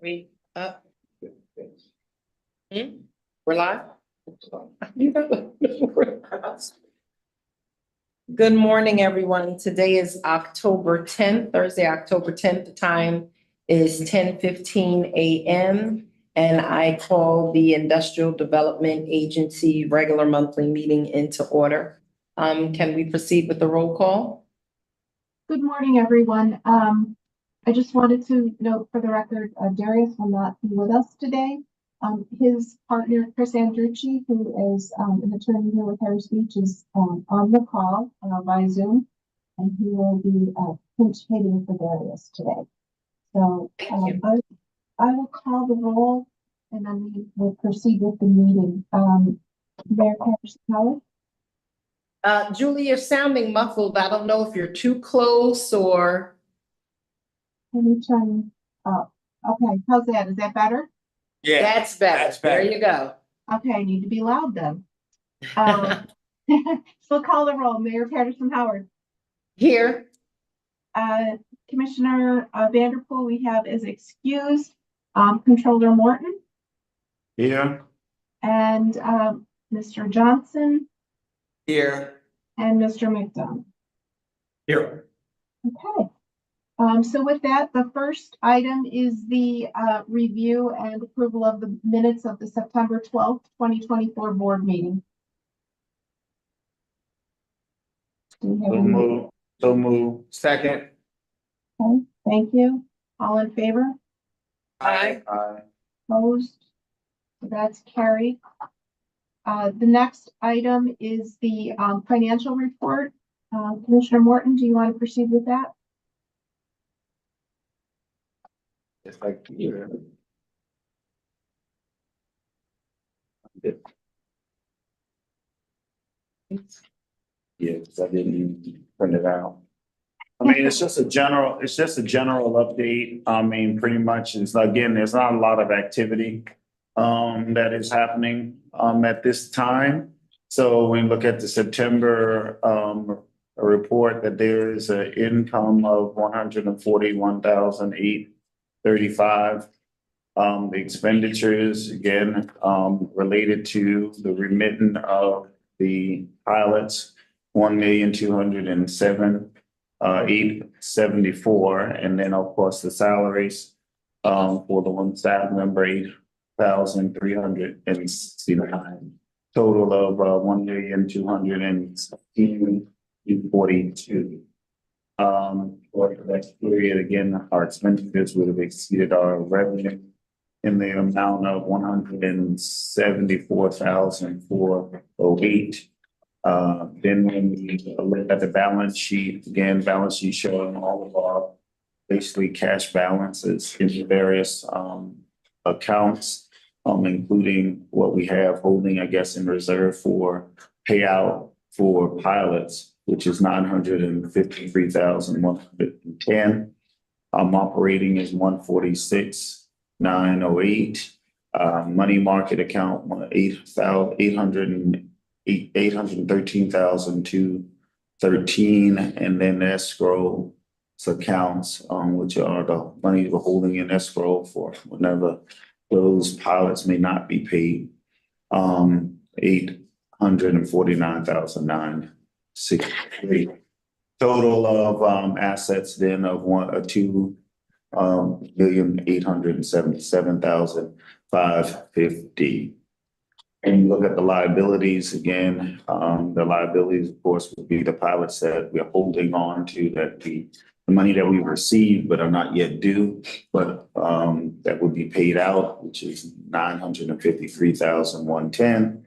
We up? We're live? Good morning, everyone. Today is October 10th, Thursday, October 10th. The time is 10:15 a.m. And I call the Industrial Development Agency regular monthly meeting into order. Can we proceed with the roll call? Good morning, everyone. I just wanted to note for the record, Darius will not be with us today. His partner, Chris Andrucci, who is an attorney here with Harris Beach, is on the call by Zoom, and he will be participating for Darius today. So I will call the roll, and then we will proceed with the meeting. Mayor Patterson-Howard? Julie, you're sounding muffled. I don't know if you're too close or. Can you turn up? Okay, how's that? Is that better? Yeah, that's better. There you go. Okay, I need to be loud then. So call the roll. Mayor Patterson-Howard. Here. Commissioner Vanderpool, we have as excused. Controller Morton. Here. And Mr. Johnson. Here. And Mr. McDonough. Here. Okay. So with that, the first item is the review and approval of the minutes of the September 12th, 2024 board meeting. So move. Second. Okay, thank you. All in favor? Aye. Opposed? So that's carried. The next item is the financial report. Commissioner Morton, do you want to proceed with that? It's like here. Yeah, because I didn't even print it out. I mean, it's just a general update. I mean, pretty much it's again, there's not a lot of activity that is happening at this time. So when you look at the September report, that there is an income of $141,835. The expenditures again related to the remittance of the pilots, 1,207,874, and then of course the salaries for the one staff member 8,369. Total of 1,216,042. For the next period, again, our expenditures would have exceeded our revenue in the amount of 174,408. Then when we look at the balance sheet, again, balance sheet showing all of our basically cash balances in the various accounts, including what we have holding, I guess, in reserve for payout for pilots, which is 953,110. Operating is 146,908. Money market account 813,213, and then escrow accounts, which are the money we're holding in escrow for whenever those pilots may not be paid. 849,963. Total of assets then of 2,877,550. And you look at the liabilities again, the liabilities, of course, would be the pilots that we're holding on to, that the money that we received but are not yet due, but that would be paid out, which is 953,110.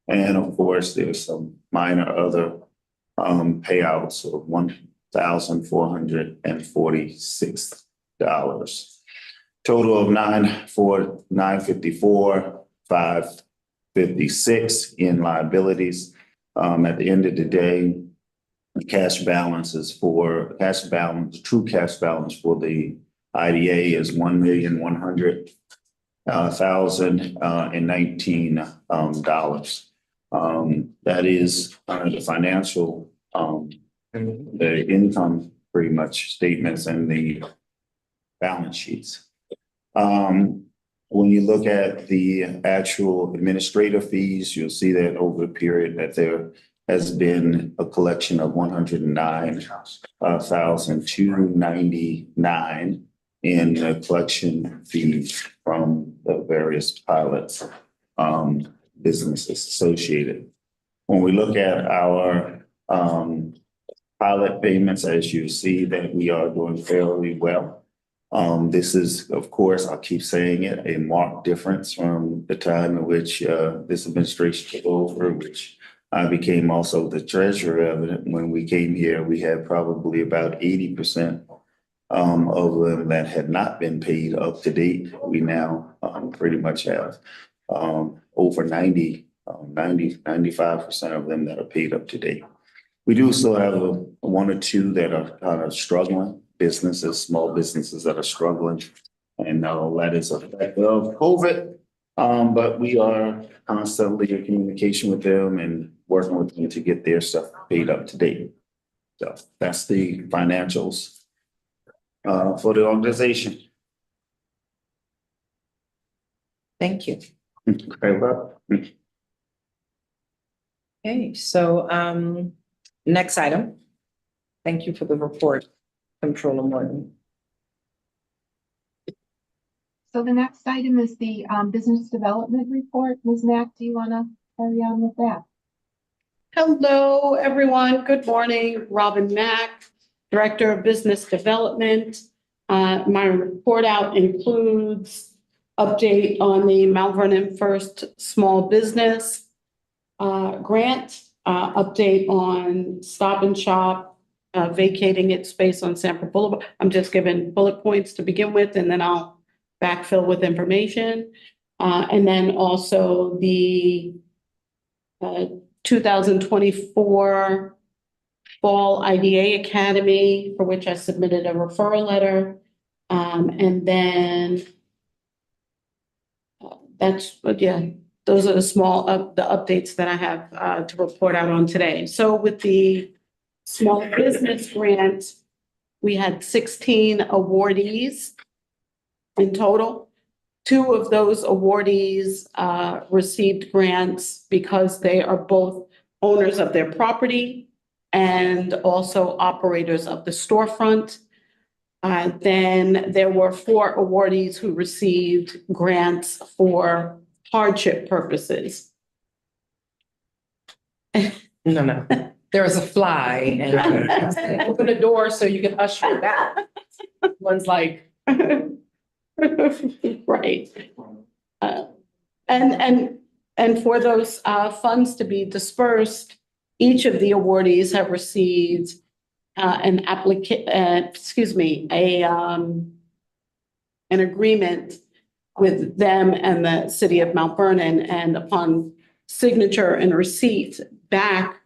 And of course, there's some minor other payouts of $1,446. Total of 954,556 in liabilities. At the end of the day, the true cash balance for the IDA is $1,100,019. That is the financial, the income pretty much statements and the balance sheets. When you look at the actual administrative fees, you'll see that over the period that there has been a collection of 109,299 in collection fees from the various pilots, businesses associated. When we look at our pilot payments, as you see that we are doing fairly well. This is, of course, I'll keep saying it, a marked difference from the time in which this administration took over, which I became also the treasurer of it. When we came here, we had probably about 80% of them that had not been paid up to date. We now pretty much have over 95% of them that are paid up to date. We do still have one or two that are kind of struggling, businesses, small businesses that are struggling. And that is a effect of COVID. But we are constantly in communication with them and working with them to get their stuff paid up to date. So that's the financials for the organization. Thank you. Okay, well. Okay, so next item. Thank you for the report, Controller Morton. So the next item is the business development report. Ms. Mack, do you want to carry on with that? Hello, everyone. Good morning. Robin Mack, Director of Business Development. My report out includes update on the Mount Vernon First Small Business grant, update on Stop and Shop vacating its space on Sanford Boulevard. I'm just giving bullet points to begin with, and then I'll backfill with information. And then also the 2024 Fall IDA Academy, for which I submitted a referral letter. And then those are the small the updates that I have to report out on today. So with the small business grant, we had 16 awardees in total. 2 of those awardees received grants because they are both owners of their property and also operators of the storefront. Then there were 4 awardees who received grants for hardship purposes. No. There was a fly and open the door so you can usher it out. One's like, right. And for those funds to be dispersed, each of the awardees have received an agreement with them and the city of Mount Vernon, and upon signature and receipt back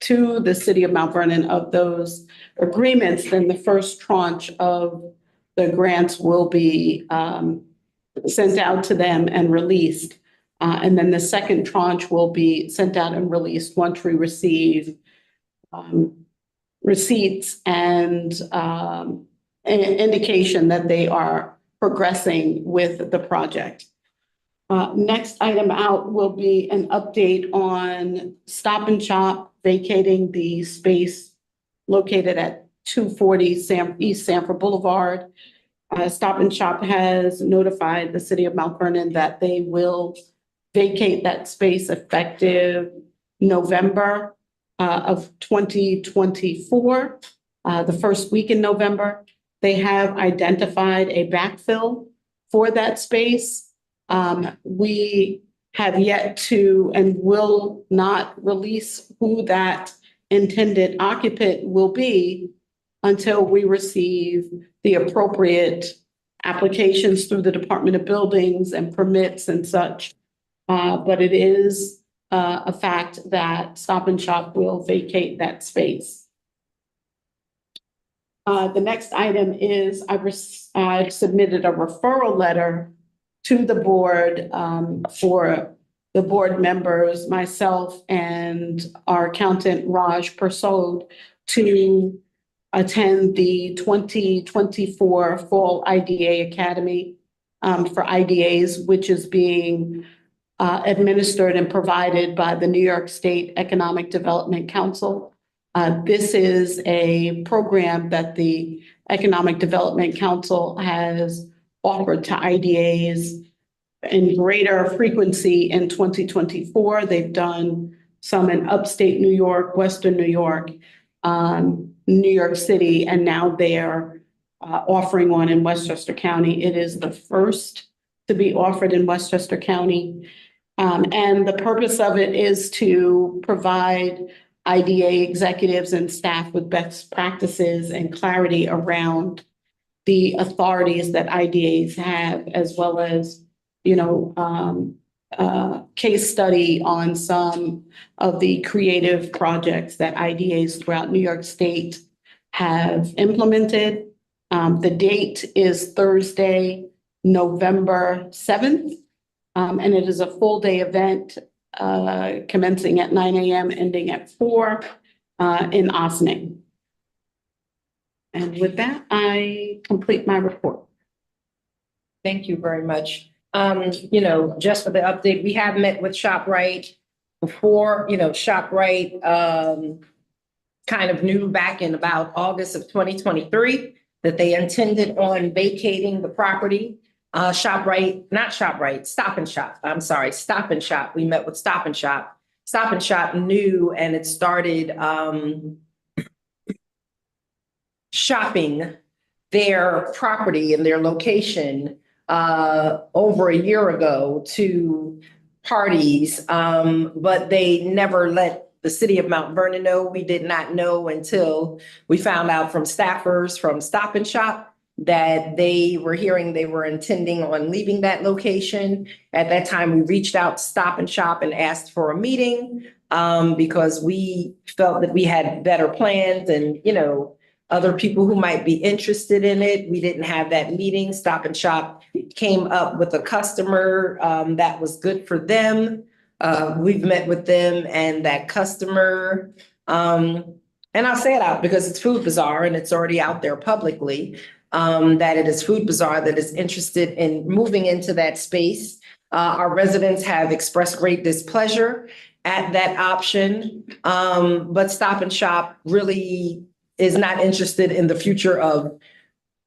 to the city of Mount Vernon of those agreements, then the first tranche of the grants will be sent out to them and released. And then the second tranche will be sent out and released once we receive receipts and an indication that they are progressing with the project. Next item out will be an update on Stop and Shop vacating the space located at 240 East Sanford Boulevard. Stop and Shop has notified the city of Mount Vernon that they will vacate that space effective November of 2024, the first week in November. They have identified a backfill for that space. We have yet to and will not release who that intended occupant will be until we receive the appropriate applications through the Department of Buildings and permits and such. But it is a fact that Stop and Shop will vacate that space. The next item is I've submitted a referral letter to the board for the board members, myself and our accountant, Raj Persaud, to attend the 2024 Fall IDA Academy. for IDAs, which is being administered and provided by the New York State Economic Development Council. This is a program that the Economic Development Council has offered to IDAs in greater frequency in 2024. They've done some in upstate New York, Western New York, New York City, and now they're offering one in Westchester County. It is the first to be offered in Westchester County. And the purpose of it is to provide IDA executives and staff with best practices and clarity around the authorities that IDAs have, as well as, case study on some of the creative projects that IDAs throughout New York State have implemented. The date is Thursday, November 7th, and it is a full day event commencing at 9 a.m., ending at 4 in Ossining. And with that, I complete my report. Thank you very much. Just for the update, we have met with ShopRite before. ShopRite kind of knew back in about August of 2023 that they intended on vacating the property. Stop and Shop. I'm sorry, Stop and Shop. We met with Stop and Shop. Stop and Shop knew, and it started shopping their property and their location over a year ago to parties, but they never let the city of Mount Vernon know. We did not know until we found out from staffers from Stop and Shop that they were intending on leaving that location. At that time, we reached out to Stop and Shop and asked for a meeting because we felt that we had better plans and, other people who might be interested in it. We didn't have that meeting. Stop and Shop came up with a customer that was good for them. We've met with them and that customer, and I'll say it out because it's Food Bazaar and it's already out there publicly, that it is Food Bazaar that is interested in moving into that space. Our residents have expressed great displeasure at that option, but Stop and Shop really is not interested in the future of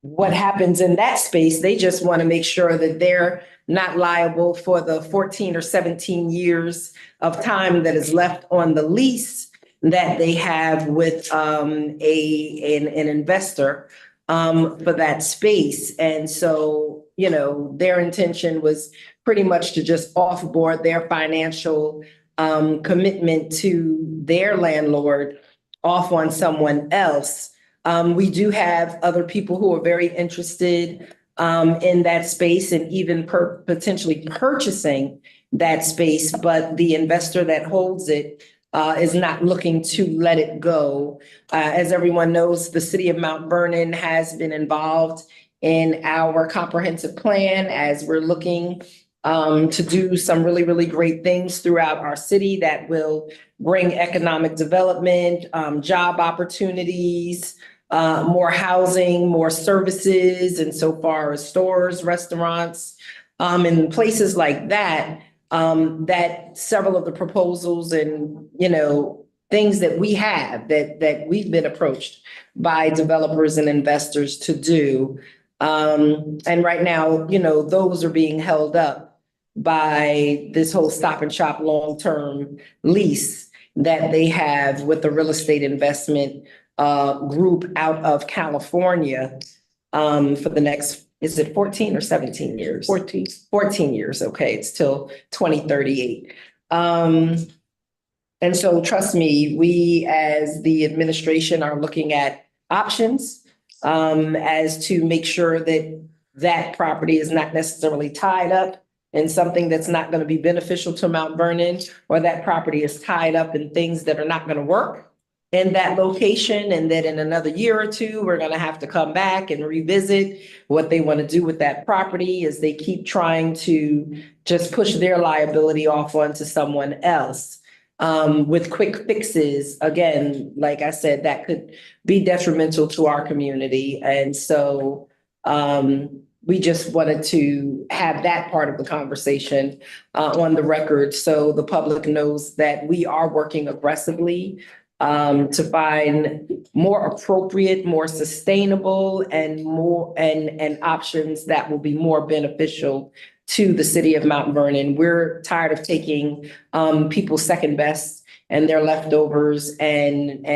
what happens in that space. They just want to make sure that they're not liable for the 14 or 17 years of time that is left on the lease that they have with an investor for that space. And so, their intention was pretty much to just offboard their financial commitment to their landlord off on someone else. We do have other people who are very interested in that space and even potentially purchasing that space, but the investor that holds it is not looking to let it go. As everyone knows, the city of Mount Vernon has been involved in our comprehensive plan as we're looking to do some really, really great things throughout our city that will bring economic development, job opportunities, more housing, more services, and so far as stores, restaurants, and places like that, that several of the proposals and, things that we have that we've been approached by developers and investors to do. And right now, those are being held up by this whole Stop and Shop long-term lease that they have with the real estate investment group out of California for the next, is it 14 or 17 years? 14 years. Okay, it's till 2038. And so trust me, we as the administration are looking at options as to make sure that that property is not necessarily tied up in something that's not going to be beneficial to Mount Vernon, or that property is tied up in things that are not going to work in that location, and that in another year or two, we're going to have to come back and revisit what they want to do with that property as they keep trying to just push their liability off onto someone else. With quick fixes, again, like I said, that could be detrimental to our community. And so, we just wanted to have that part of the conversation on the record, so the public knows that we are working aggressively to find more appropriate, more sustainable, and options that will be more beneficial to the city of Mount Vernon. We're tired of taking people's second best and their leftovers and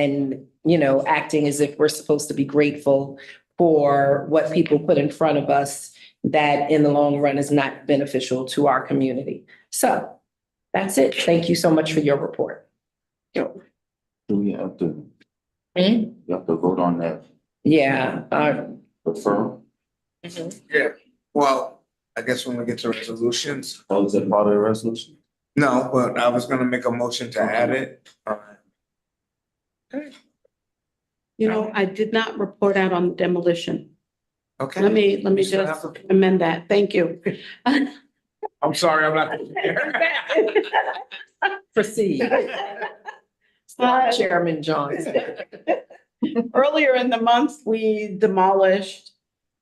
acting as if we're supposed to be grateful for what people put in front of us that in the long run is not beneficial to our community. So that's it. Thank you so much for your report. Do we have to, Hmm? you have to vote on that Yeah. referral? Yeah, well, I guess when we get to resolutions, Oh, is it part of the resolution? no, but I was gonna make a motion to add it. I did not report out on demolition. Okay. Let me You still just have to- amend that. Thank you. I'm sorry, I'm not. Proceed. Chairman Johnson. Earlier in the month, we demolished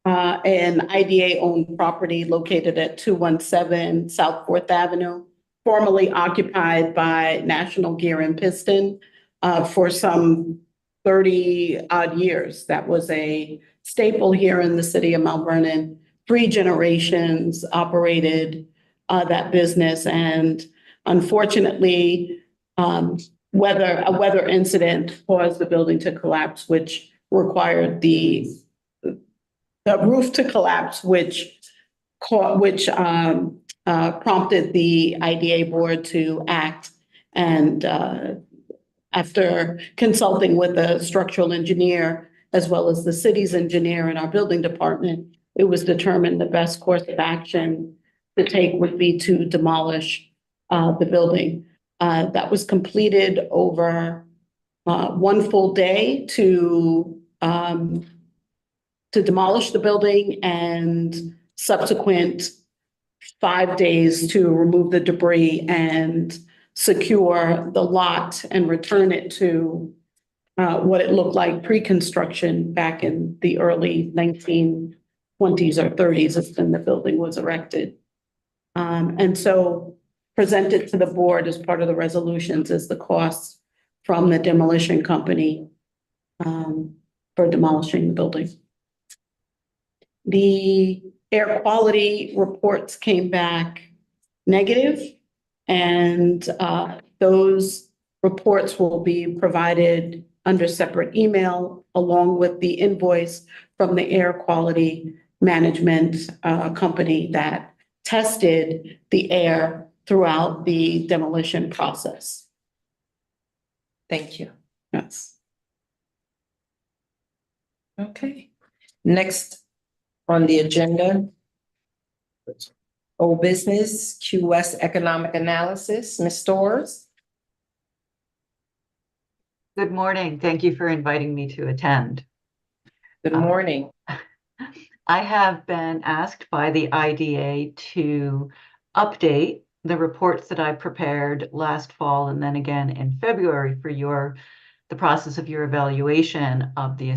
an IDA-owned property located at 217 South Fourth Avenue, formerly occupied by National Gear and Piston for some 30-odd years. That was a staple here in the city of Mount Vernon. 3 generations operated that business, and unfortunately, a weather incident caused the building to collapse, which required the roof to collapse, which prompted the IDA board to act. And after consulting with a structural engineer, as well as the city's engineer and our building department, it was determined the best course of action to take would be to demolish the building. That was completed over one full day to demolish the building, and subsequent 5 days to remove the debris and secure the lot and return it to what it looked like pre-construction back in the early 1920s or 30s, as when the building was erected. And so presented to the board as part of the resolutions is the costs from the demolition company for demolishing the building. The air quality reports came back negative, and those reports will be provided under separate email along with the invoice from the air quality management company that tested the air throughout the demolition process. Thank you. Yes. Okay. Next on the agenda, old business, QS economic analysis, Ms. Storrs. Good morning. Thank you for inviting me to attend. Good morning. I have been asked by the IDA to update the reports that I prepared last fall and then again in February for the process of your evaluation of the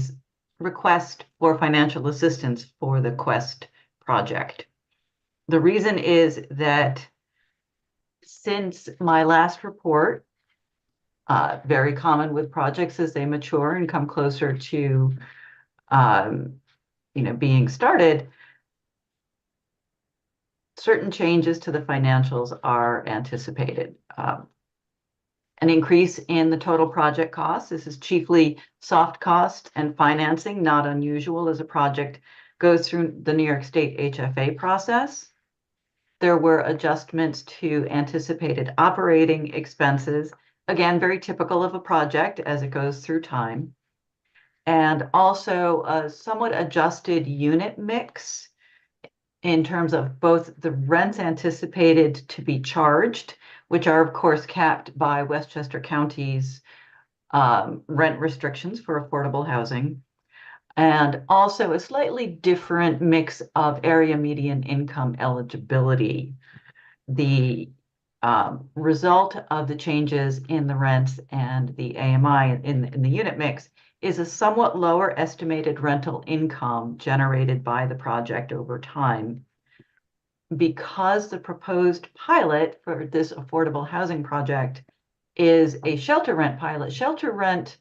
request for financial assistance for the Quest project. The reason is that since my last report, very common with projects as they mature and come closer to being started, certain changes to the financials are anticipated. An increase in the total project cost. This is chiefly soft cost and financing, not unusual as a project goes through the New York State HFA process. There were adjustments to anticipated operating expenses, again, very typical of a project as it goes through time. And also a somewhat adjusted unit mix in terms of both the rents anticipated to be charged, which are of course capped by Westchester County's rent restrictions for affordable housing, and also a slightly different mix of area median income eligibility. The result of the changes in the rents and the AMI in the unit mix is a somewhat lower estimated rental income generated by the project over time. Because the proposed pilot for this affordable housing project is a shelter rent pilot, shelter rent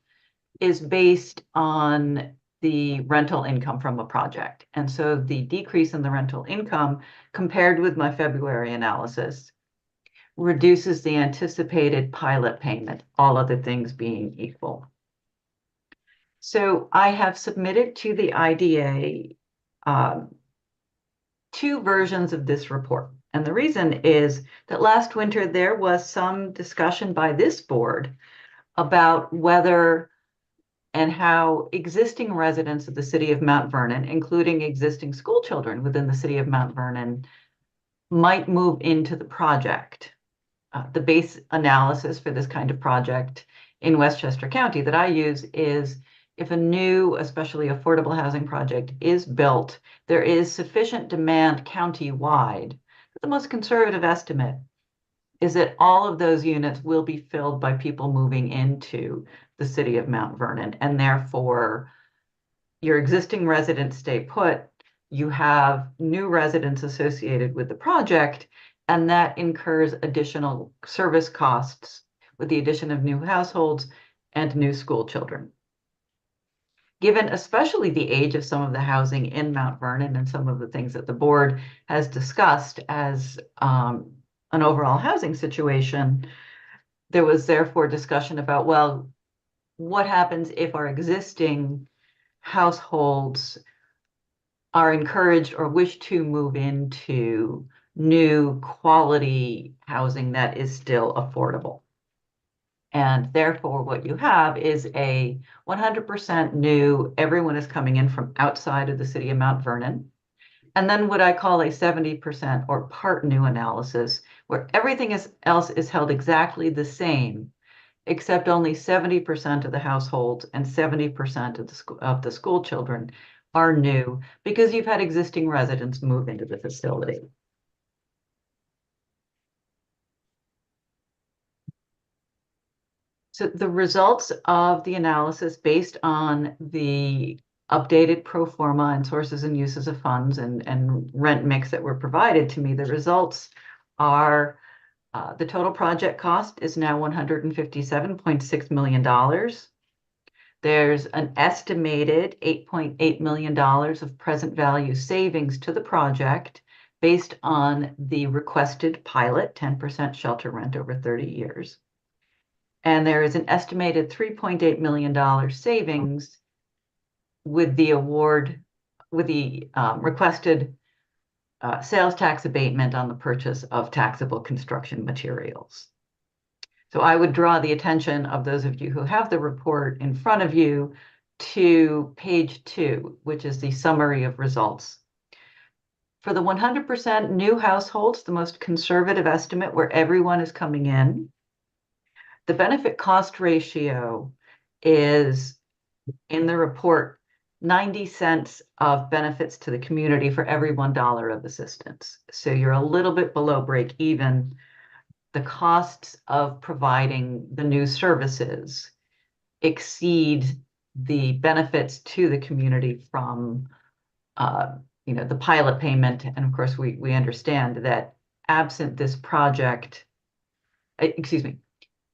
is based on the rental income from a project. And so the decrease in the rental income compared with my February analysis reduces the anticipated pilot payment, all other things being equal. So I have submitted to the IDA two versions of this report. And the reason is that last winter there was some discussion by this board about whether and how existing residents of the city of Mount Vernon, including existing school children within the city of Mount Vernon, might move into the project. The base analysis for this kind of project in Westchester County that I use is if a new, especially affordable housing project is built, there is sufficient demand county-wide. The most conservative estimate is that all of those units will be filled by people moving into the city of Mount Vernon, and therefore your existing residents stay put, you have new residents associated with the project, and that incurs additional service costs with the addition of new households and new school children. Given especially the age of some of the housing in Mount Vernon and some of the things that the board has discussed as an overall housing situation, there was therefore discussion about, well, what happens if our existing households are encouraged or wish to move into new quality housing that is still affordable? And therefore, what you have is a 100% new, everyone is coming in from outside of the city of Mount Vernon. And then what I call a 70% or part new analysis, where everything else is held exactly the same, except only 70% of the households and 70% of the school children are new because you've had existing residents move into the facility. So the results of the analysis based on the updated pro forma and sources and uses of funds and rent mix that were provided to me, the results are the total project cost is now $157.6 million. There's an estimated $8.8 million of present value savings to the project based on the requested pilot, 10% shelter rent over 30 years. And there is an estimated $3.8 million savings with the award, with the requested sales tax abatement on the purchase of taxable construction materials. So I would draw the attention of those of you who have the report in front of you to page 2, which is the summary of results. For the 100% new households, the most conservative estimate where everyone is coming in, the benefit cost ratio is in the report 90 cents of benefits to the community for every $1 of assistance. So you're a little bit below break even. The costs of providing the new services exceed the benefits to the community from the pilot payment. And of course, we understand that absent this project,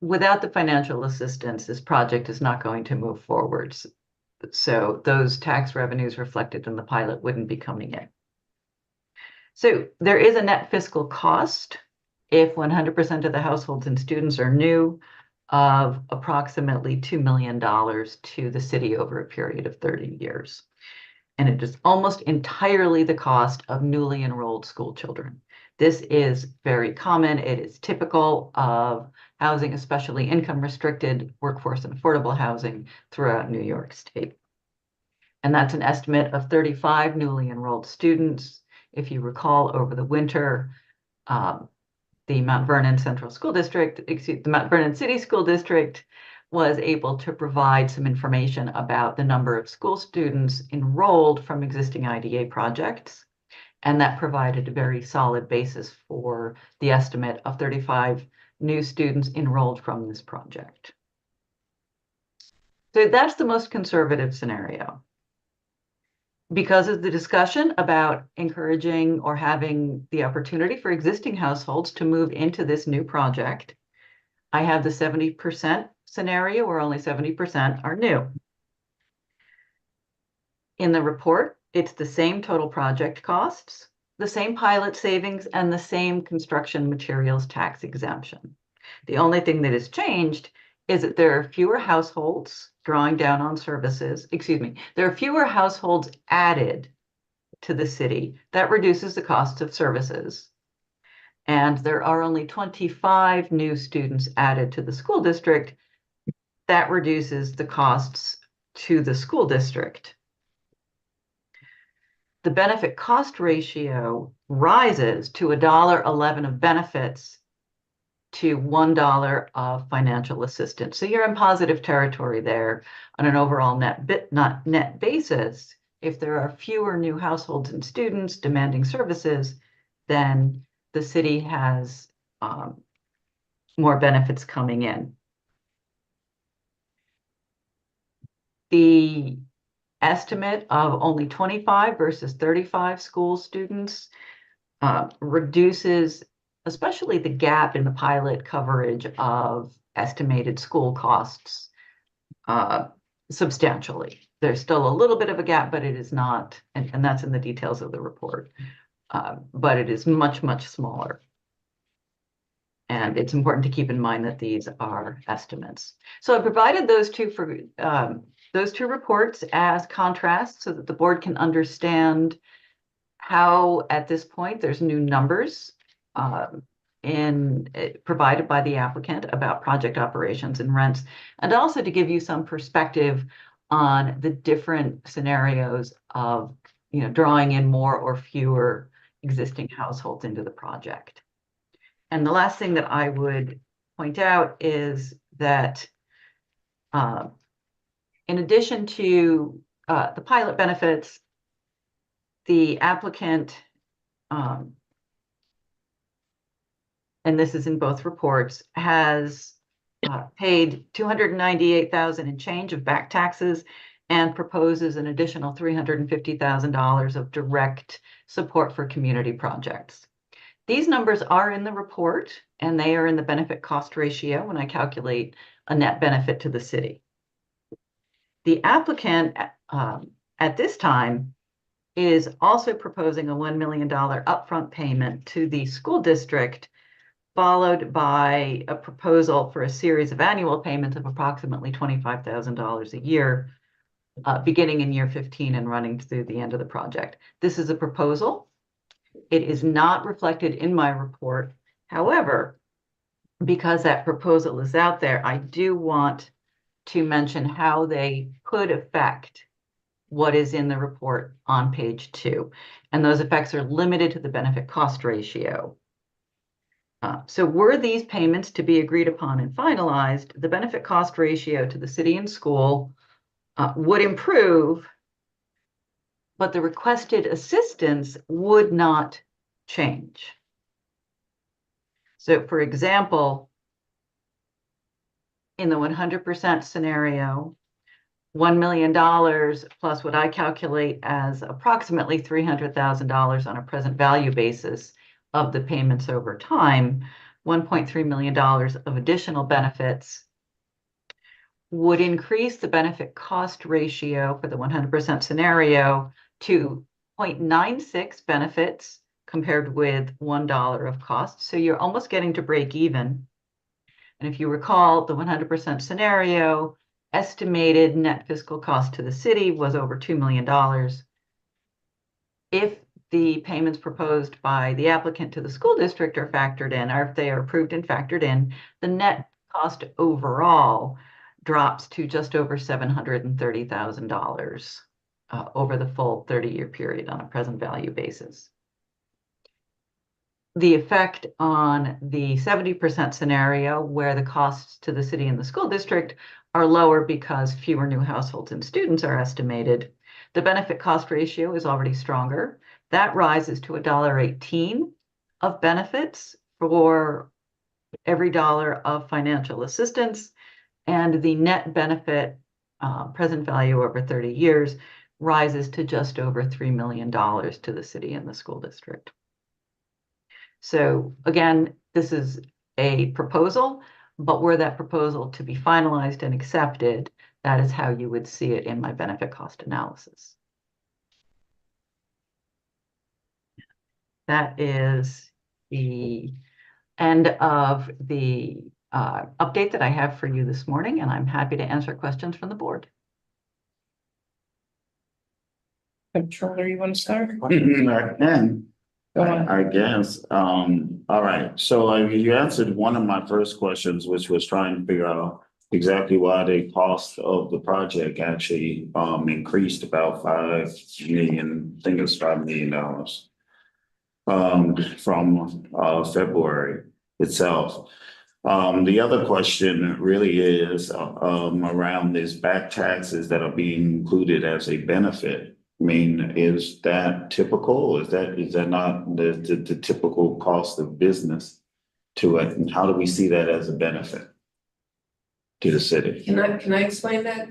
without the financial assistance, this project is not going to move forwards. So those tax revenues reflected in the pilot wouldn't be coming in. So there is a net fiscal cost if 100% of the households and students are new of approximately $2 million to the city over a period of 30 years. And it is almost entirely the cost of newly enrolled school children. This is very common. It is typical of housing, especially income-restricted workforce and affordable housing throughout New York State. And that's an estimate of 35 newly enrolled students. If you recall, over the winter, the Mount Vernon Central School District, the Mount Vernon City School District was able to provide some information about the number of school students enrolled from existing IDA projects. And that provided a very solid basis for the estimate of 35 new students enrolled from this project. So that's the most conservative scenario. Because of the discussion about encouraging or having the opportunity for existing households to move into this new project, I have the 70% scenario where only 70% are new. In the report, it's the same total project costs, the same pilot savings, and the same construction materials tax exemption. The only thing that has changed is that there are fewer households drawing down on services. There are fewer households added to the city. That reduces the cost of services. And there are only 25 new students added to the school district. That reduces the costs to the school district. The benefit cost ratio rises to $1.11 of benefits to $1 of financial assistance. So you're in positive territory there on an overall net basis. If there are fewer new households and students demanding services, then the city has more benefits coming in. The estimate of only 25 versus 35 school students reduces especially the gap in the pilot coverage of estimated school costs substantially. There's still a little bit of a gap, but it is not, and that's in the details of the report, but it is much, much smaller. And it's important to keep in mind that these are estimates. So I provided those two reports as contrasts so that the board can understand how at this point there's new numbers provided by the applicant about project operations and rents, and also to give you some perspective on the different scenarios of drawing in more or fewer existing households into the project. And the last thing that I would point out is that in addition to the pilot benefits, the applicant, and this is in both reports, has paid $298,000 and change of back taxes and proposes an additional $350,000 of direct support for community projects. These numbers are in the report, and they are in the benefit cost ratio when I calculate a net benefit to the city. The applicant at this time is also proposing a $1 million upfront payment to the school district, followed by a proposal for a series of annual payments of approximately $25,000 a year, beginning in year 15 and running through the end of the project. This is a proposal. It is not reflected in my report. However, because that proposal is out there, I do want to mention how they could affect what is in the report on page 2. And those effects are limited to the benefit cost ratio. So were these payments to be agreed upon and finalized, the benefit cost ratio to the city and school would improve, but the requested assistance would not change. So for example, in the 100% scenario, $1 million plus what I calculate as approximately $300,000 on a present value basis of the payments over time, $1.3 million of additional benefits would increase the benefit cost ratio for the 100% scenario to 0.96 benefits compared with $1 of cost. So you're almost getting to break even. And if you recall, the 100% scenario estimated net fiscal cost to the city was over $2 million. If the payments proposed by the applicant to the school district are factored in, or if they are approved and factored in, the net cost overall drops to just over $730,000 over the full 30-year period on a present value basis. The effect on the 70% scenario, where the costs to the city and the school district are lower because fewer new households and students are estimated, the benefit cost ratio is already stronger. That rises to $1.18 of benefits for every dollar of financial assistance, and the net benefit present value over 30 years rises to just over $3 million to the city and the school district. So again, this is a proposal, but were that proposal to be finalized and accepted, that is how you would see it in my benefit cost analysis. That is the end of the update that I have for you this morning, and I'm happy to answer questions from the board. Controller, you want to start? I can. Go on. I guess, all right, so you answered one of my first questions, which was trying to figure out exactly why the cost of the project actually, increased about 5 million, I think it's $5 million. From, February itself. The other question really is, around these back taxes that are being included as a benefit. I mean, is that typical? Is that not the typical cost of business to it? And how do we see that as a benefit to the city? Can I explain that?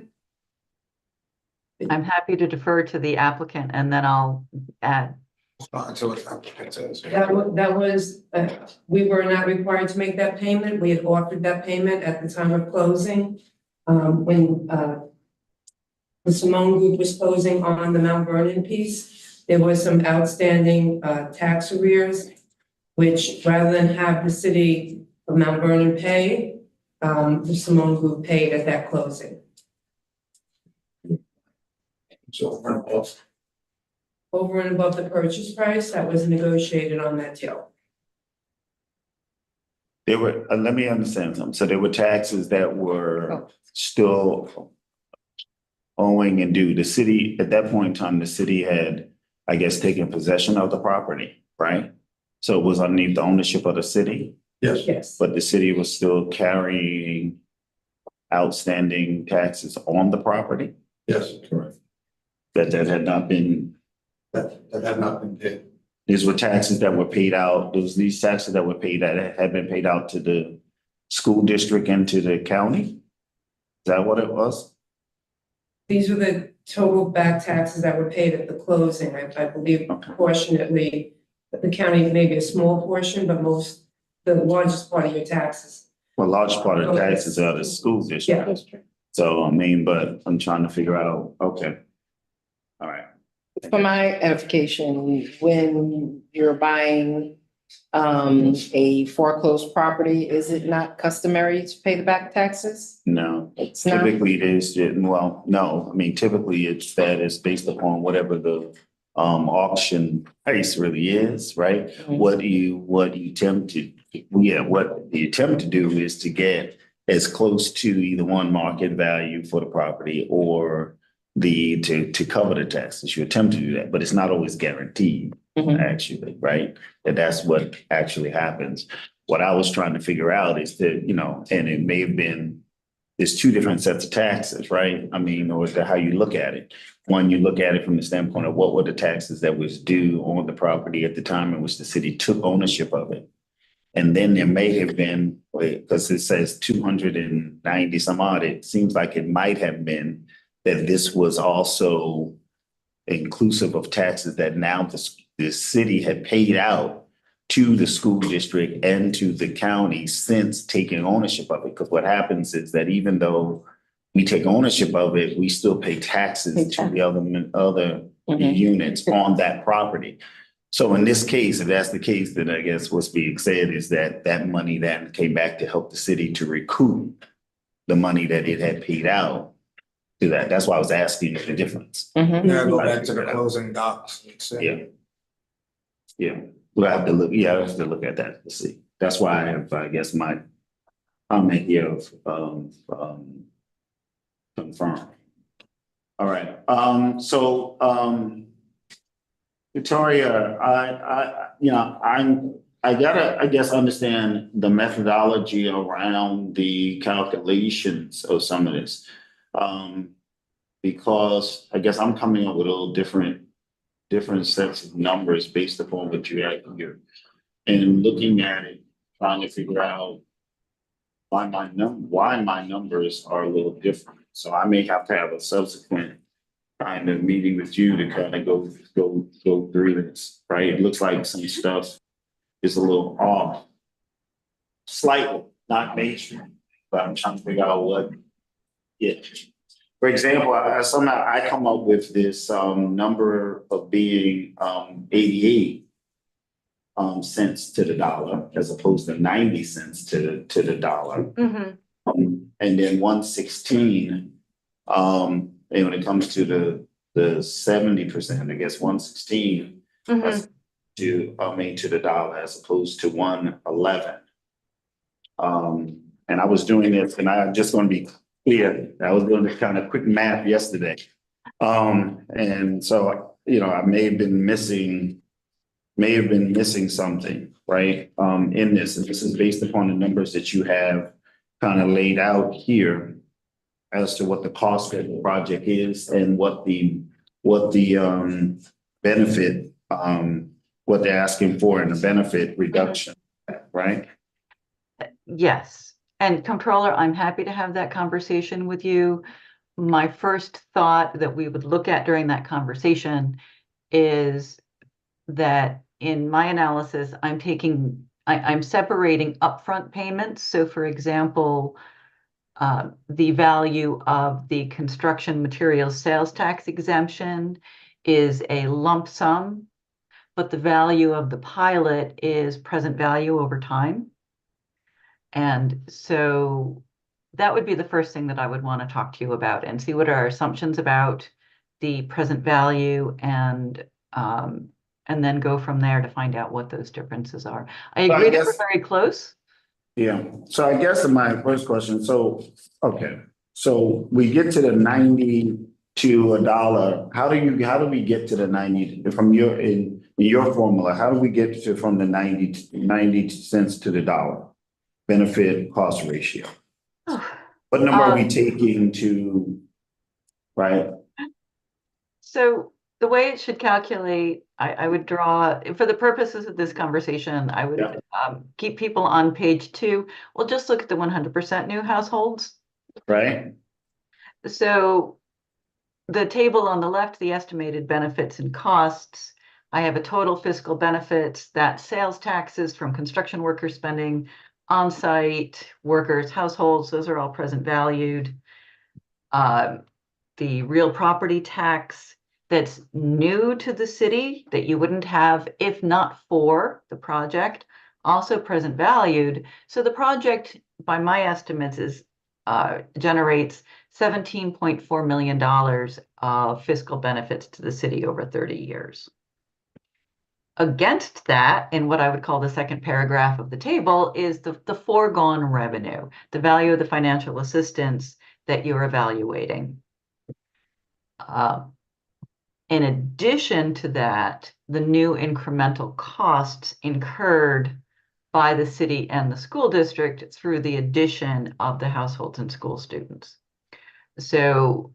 I'm happy to defer to the applicant, and then I'll add. Not until it's applicant says. That was, we were not required to make that payment. We had offered that payment at the time of closing. When the Simone Group was closing on the Mount Vernon piece, there was some outstanding tax arrears, which rather than have the city of Mount Vernon pay, the Simone Group paid at that closing. So, Over and above the purchase price that was negotiated on that deal. There were, let me understand something. So there were taxes that were still owing and due. The city, at that point in time, the city had, I guess, taken possession of the property, right? So it was underneath the ownership of the city, Yes. but the city was still carrying outstanding taxes on the property yes, correct. that had not been. That had not been paid. These were taxes that were paid out, these taxes that were paid, that had been paid out to the school district and to the county? Is that what it was? These were the total back taxes that were paid at the closing. I believe proportionately, the county maybe a small portion, but the largest part of your taxes. Well, a large part of the taxes are the school district. Yeah. So, I mean, but I'm trying to figure out, okay. All right. For my edification, when you're buying a foreclosed property, is it not customary to pay the back taxes? No, It's not. typically it is, well, no, I mean, typically it's based upon whatever the auction price really is, right? Mhm. What you attempt to, what the attempt to do is to get as close to either one market value for the property or to cover the taxes. You attempt to do that, but it's not always guaranteed, Mhm. actually, right? That's what actually happens. What I was trying to figure out is that, and it may have been, there's two different sets of taxes, right? I mean, or how you look at it. One, you look at it from the standpoint of what were the taxes that was due on the property at the time in which the city took ownership of it. And then there may have been, because it says 290 some odd, it seems like it might have been that this was also inclusive of taxes that now the city had paid out to the school district and to the county since taking ownership of it. Because what happens is that even though we take ownership of it, we still pay taxes to the other Mhm. units on that property. So in this case, if that's the case, then I guess what's being said is that that money then came back to help the city to recoup the money that it had paid out to that. That's why I was asking the difference. Mhm. Yeah, go back to the closing docs. Yeah. Yeah, we'll have to look, I have to look at that to see. That's why I have, I guess, my comment here of confirm. All right, Victoria, I gotta, I guess, understand the methodology around the calculations of some of this. Because I guess I'm coming up with a little different sets of numbers based upon what you had here. And looking at it, trying to figure out why my numbers are a little different. So I may have to have a subsequent kind of meeting with you to kind of go through this, right? It looks like some stuff is a little off. Slightly, not major, but I'm trying to figure out what. Yeah. For example, somehow I come up with this number of being 88 cents to the dollar as opposed to 90 cents to the dollar. Mhm. And then 116, and when it comes to the 70%, I guess 116 Mhm. to the dollar as opposed to 111. And I was doing this, and I'm just gonna be clear, I was doing this kind of quick math yesterday. And so, I may have been missing something, right? In this, and this is based upon the numbers that you have kind of laid out here as to what the cost of the project is and what the benefit, what they're asking for in the benefit reduction, right? Yes, and Comptroller, I'm happy to have that conversation with you. My first thought that we would look at during that conversation is that in my analysis, I'm separating upfront payments. So for example, the value of the construction materials sales tax exemption is a lump sum, but the value of the pilot is present value over time. And so that would be the first thing that I would want to talk to you about and see what are our assumptions about the present value and then go from there to find out what those differences are. I agree that we're very close. Yeah, so I guess my first question, okay, so we get to the 90 to a dollar. How do we get to the 90 from in your formula? How do we get from the 90 cents to the dollar benefit cost ratio? What number are we taking to, right? So the way it should calculate, I would draw, for the purposes of this conversation, I would keep people on page 2. We'll just look at the 100% new households. Right. So the table on the left, the estimated benefits and costs, I have a total fiscal benefits, that sales taxes from construction worker spending, on-site workers, households, those are all present valued. The real property tax that's new to the city that you wouldn't have if not for the project, also present valued. So the project, by my estimates, generates $17.4 million of fiscal benefits to the city over 30 years. Against that, in what I would call the second paragraph of the table, is the foregone revenue, the value of the financial assistance that you're evaluating. In addition to that, the new incremental costs incurred by the city and the school district through the addition of the households and school students. So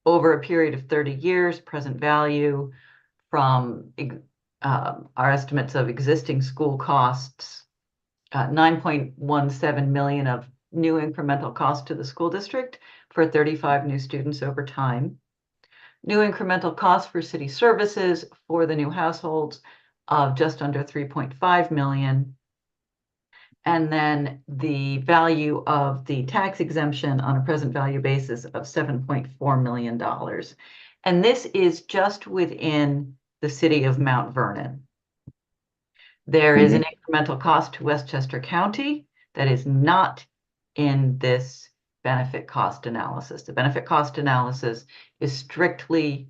over a period of 30 years, present value from our estimates of existing school costs, 9.17 million of new incremental cost to the school district for 35 new students over time. New incremental costs for city services for the new households of just under 3.5 million. And then the value of the tax exemption on a present value basis of $7.4 million. And this is just within the city of Mount Vernon. There is an incremental cost to Westchester County that is not in this benefit cost analysis. The benefit cost analysis is strictly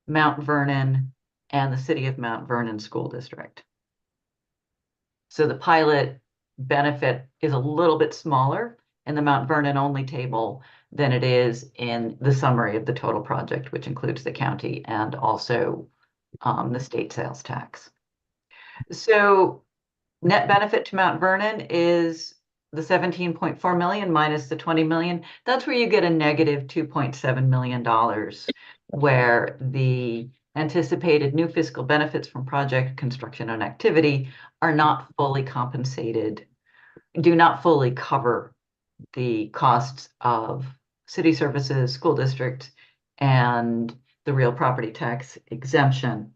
Mount Vernon and the city of Mount Vernon School District. So the pilot benefit is a little bit smaller in the Mount Vernon only table than it is in the summary of the total project, which includes the county and also the state sales tax. So net benefit to Mount Vernon is the 17.4 million minus the 20 million. That's where you get a negative $2.7 million, where the anticipated new fiscal benefits from project construction and activity are not fully compensated, do not fully cover the costs of city services, school district, and the real property tax exemption.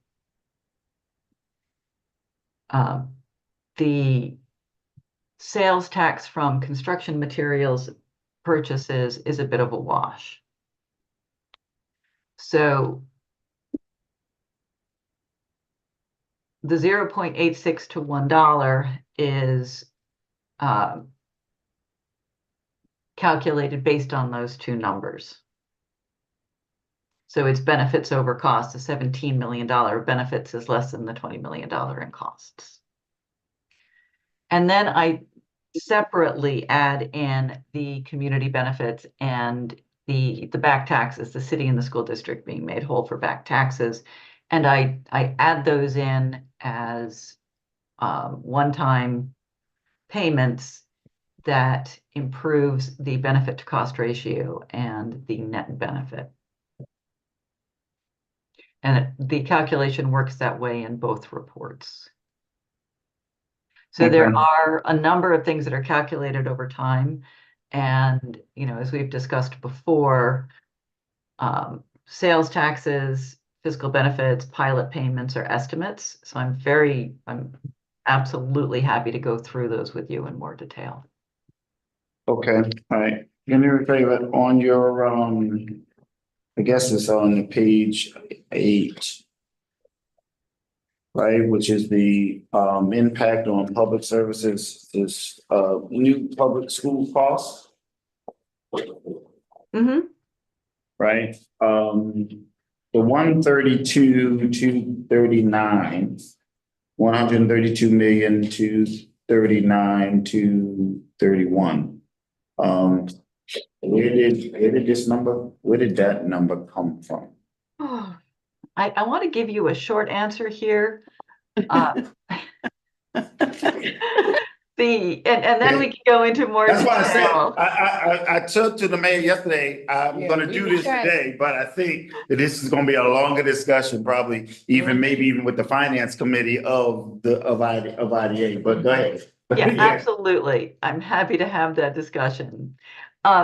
The sales tax from construction materials purchases is a bit of a wash. So the 0.86 to $1 is calculated based on those two numbers. So it's benefits over costs. The $17 million benefits is less than the $20 million in costs. And then I separately add in the community benefits and the back taxes, the city and the school district being made whole for back taxes. And I add those in as one-time payments that improves the benefit to cost ratio and the net benefit. And the calculation works that way in both reports. So there Okay. are a number of things that are calculated over time. And, you know, as we've discussed before, sales taxes, fiscal benefits, pilot payments are estimates. So I'm absolutely happy to go through those with you in more detail. Okay, all right. Do me a favor on your, I guess it's on page 8. Right, which is the impact on public services, this new public school costs, Mm-hmm. right? The 132, 239, 132 million, 239, 231. Where did that number come from? Oh, I want to give you a short answer here. And then we can go into more That's why I said, detail. I took to the mayor yesterday, I'm Yeah, gonna we do this tried. today, but I think that this is gonna be a longer discussion, probably maybe even with the finance committee of IDA, but go ahead. Yeah, absolutely. I'm happy to have that discussion.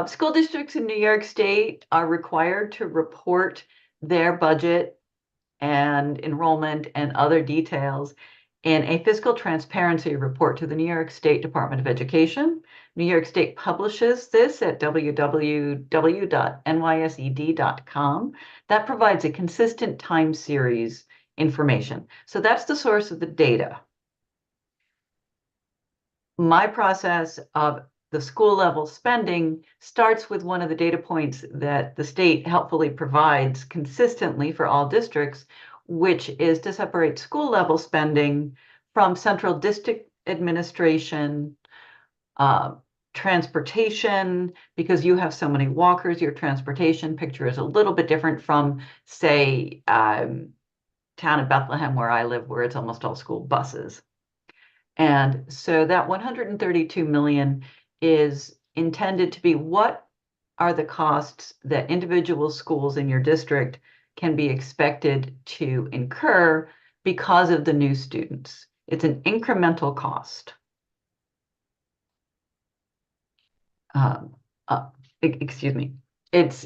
School districts in New York State are required to report their budget and enrollment and other details in a fiscal transparency report to the New York State Department of Education. New York State publishes this at www.nysed.com. That provides a consistent time series information. So that's the source of the data. My process of the school level spending starts with one of the data points that the state helpfully provides consistently for all districts, which is to separate school level spending from central district administration, transportation, because you have so many walkers, your transportation picture is a little bit different from, say, town of Bethlehem, where I live, where it's almost all school buses. And so that 132 million is intended to be what are the costs that individual schools in your district can be expected to incur because of the new students. It's an incremental cost. Excuse me. It's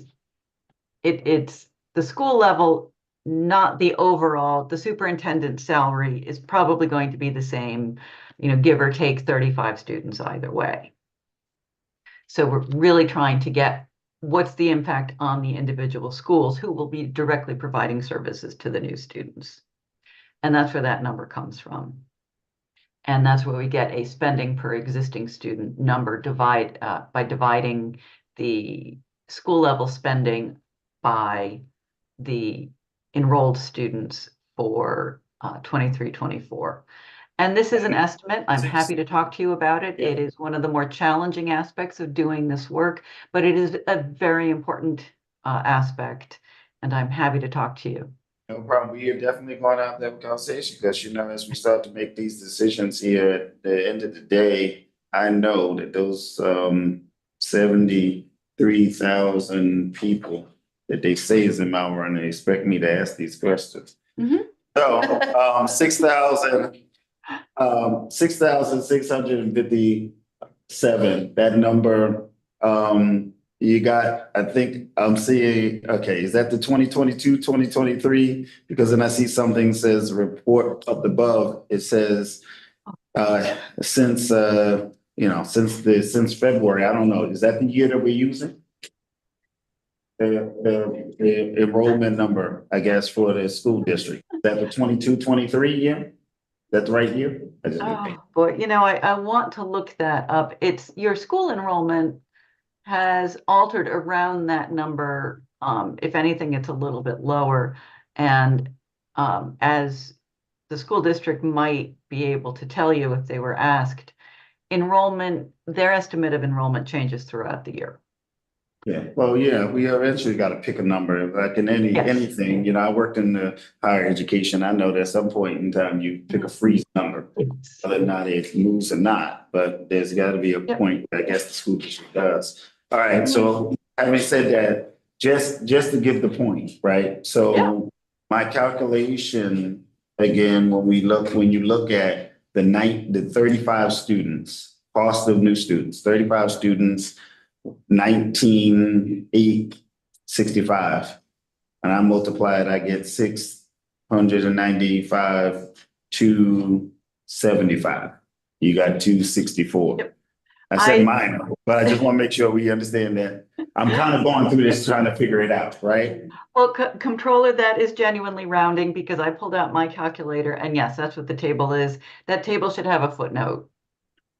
the school level, not the overall. The superintendent's salary is probably going to be the same, you know, give or take 35 students either way. So we're really trying to get what's the impact on the individual schools who will be directly providing services to the new students. And that's where that number comes from. And that's where we get a spending per existing student number by dividing the school level spending by the enrolled students for 23-24. And this is an estimate. I'm happy to talk to you about it. It is one of the more challenging aspects of doing this work, but it is a very important aspect, and I'm happy to talk to you. No problem. We are definitely going to have that conversation because, you know, as we start to make these decisions here at the end of the day, I know that those 73,000 people that they say is in Mount Vernon, they expect me to ask these questions. Mm-hmm. So 6,657, that number You got, I think I'm seeing, okay, is that the 2022, 2023? Because then I see something says report up above, it says, since, since February, I don't know, is that the year that we're using? The enrollment number, I guess, for the school district, is that the 22, 23 year? That's right here? Oh, boy, I want to look that up. It's your school enrollment has altered around that number. If anything, it's a little bit lower. And as the school district might be able to tell you if they were asked, their estimate of enrollment changes throughout the year. Yeah, well, yeah, we eventually got to pick a number, like in Yes. anything, I worked in the higher education. I know that at some point in time you pick a freeze number, whether or not it moves or not, but there's got to be a Yep. point, I guess the school district does. All right, so having said that, just to give the point, right? So my calculation, again, when you look at the 35 students, cost of new students, 35 students, 19,865, and I multiply it, I get 695 to 75. You got 264. Yep. I said minor, but I just want to make sure we understand that I'm kind of going through this trying to figure it out, right? Well, Comptroller, that is genuinely rounding because I pulled out my calculator, and yes, that's what the table is. That table should have a footnote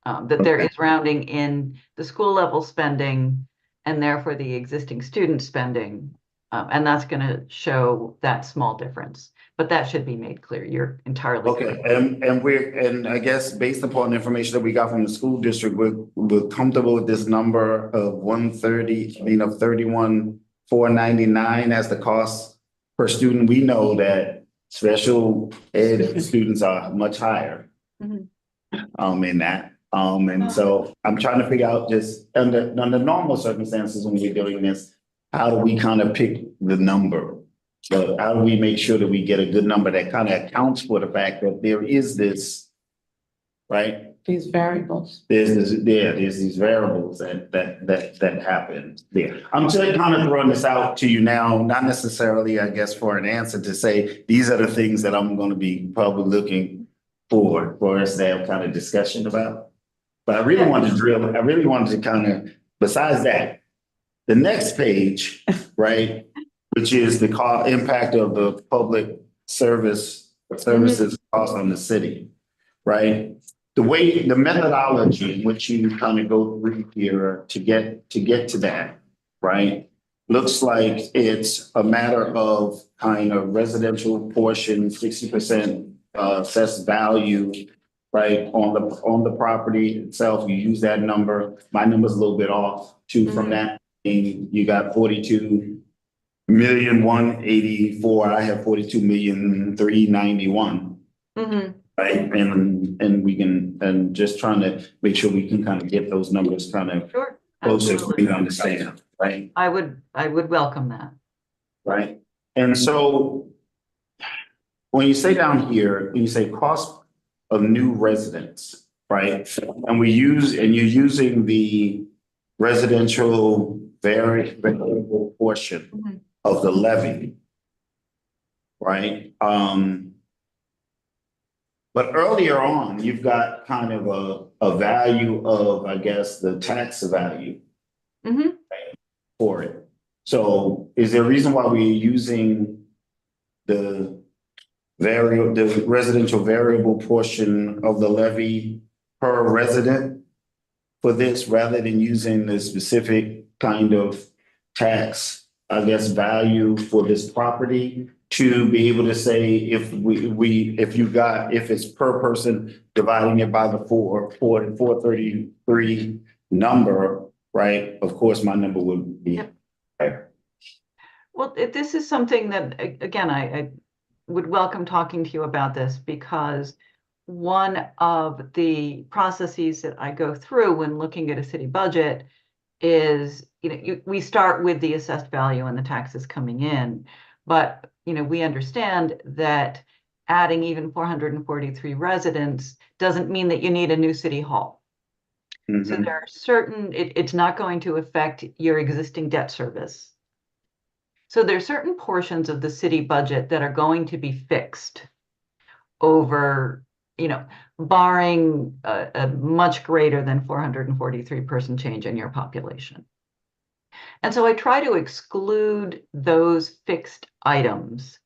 that there is rounding in the school level spending and therefore the existing student spending. And that's going to show that small difference, but that should be made clear. You're entirely Okay, correct. and I guess based upon the information that we got from the school district, we're comfortable with this number of 31,499 as the cost per student. We know that special ed students are much higher. Mhm. In that. And so I'm trying to figure out just under normal circumstances when we're doing this, how do we kind of pick the number? So how do we make sure that we get a good number that kind of accounts for the fact that there is this, right? These variables. There's these variables that happen there. I'm just kind of throwing this out to you now, not necessarily, I guess, for an answer to say, these are the things that I'm going to be probably looking for us to have kind of discussion about. But I really wanted to kind of, besides that, the next page, right, which is the impact of the public services cost on the city, right? The methodology in which you kind of go through here to get to that, right? Looks like it's a matter of kind of residential portion, 60% assessed value, right, on the property itself. You use that number. My number's a little bit off too from that. And you got 42,184,000. I have 42,391,000. Mhm. Right, and we can, and just trying to make sure we can kind of get those numbers kind of Sure. closer so Absolutely. we understand, right? I would welcome that. Right, and so when you say down here, when you say cost of new residents, right? And you're using the residential variable portion Mhm. of the levy, right? But earlier on, you've got kind of a value of, I guess, the tax value Mhm. for it. So is there a reason why we're using the residential variable portion of the levy per resident for this rather than using the specific kind of tax, I guess, value for this property to be able to say if if it's per person dividing it by the 433 number, right? Of course, my number would be higher. Well, this is something that, again, I would welcome talking to you about this because one of the processes that I go through when looking at a city budget is, we start with the assessed value and the taxes coming in, but, we understand that adding even 443 residents doesn't mean that you need a new city hall. So Mhm. there are certain, it's not going to affect your existing debt service. So there are certain portions of the city budget that are going to be fixed over, barring a much greater than 443 person change in your population. And so I try to exclude those fixed items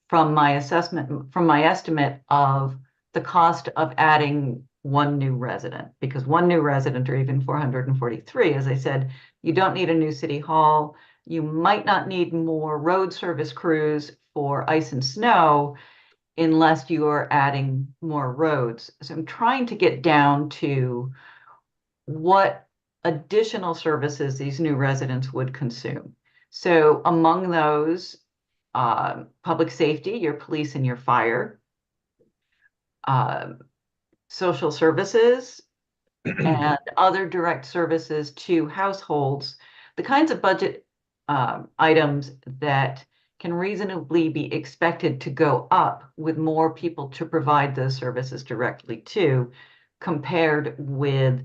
from my assessment, from my estimate of the cost of adding one new resident, because one new resident, or even 443, as I said, you don't need a new city hall. You might not need more road service crews for ice and snow unless you are adding more roads. So I'm trying to get down to what additional services these new residents would consume. So among those, public safety, your police and your fire, social services, and other direct services to households, the kinds of budget items that can reasonably be expected to go up with more people to provide those services directly to, compared with,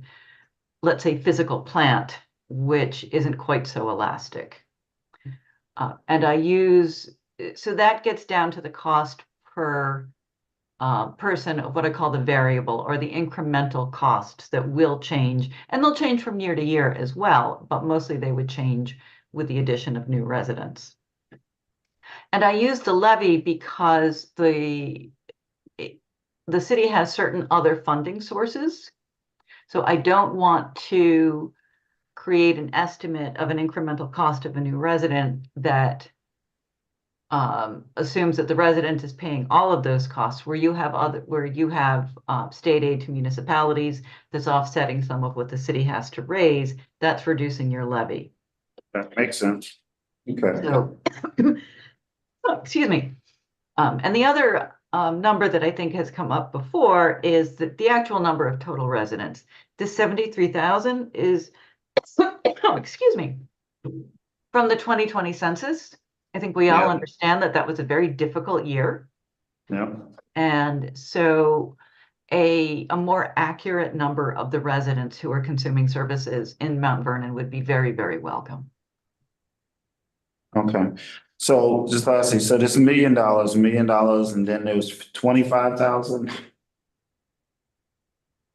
let's say, physical plant, which isn't quite so elastic. And so that gets down to the cost per person of what I call the variable or the incremental costs that will change. And they'll change from year to year as well, but mostly they would change with the addition of new residents. And I use the levy because the city has certain other funding sources. So I don't want to create an estimate of an incremental cost of a new resident that assumes that the resident is paying all of those costs, where you have state aid to municipalities that's offsetting some of what the city has to raise. That's reducing your levy. That makes sense. Okay. So, excuse me. And the other number that I think has come up before is that the actual number of total residents. This 73,000 is, excuse me, from the 2020 census. I think we all Yeah. understand that that was a very difficult year. Yeah. And so a more accurate number of the residents who are consuming services in Mount Vernon would be very, very welcome. Okay. So just lastly, so this $1 million, $1 million, and then there was 25,000.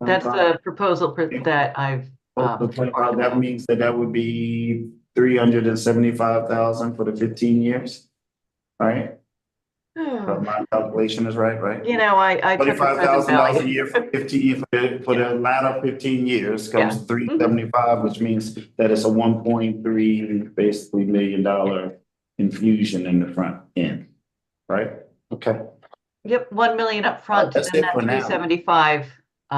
That's the proposal that I've. That means that would be 375,000 for the 15 years, right? But my calculation is right? You know, I took a $25,000 a present year for 15, for the latter 15 years comes Yeah. 375, which means that it's a 1.3 basically $1 million infusion in the front end, right? Okay. Yep, 1 million up front, That's and it that for now. 375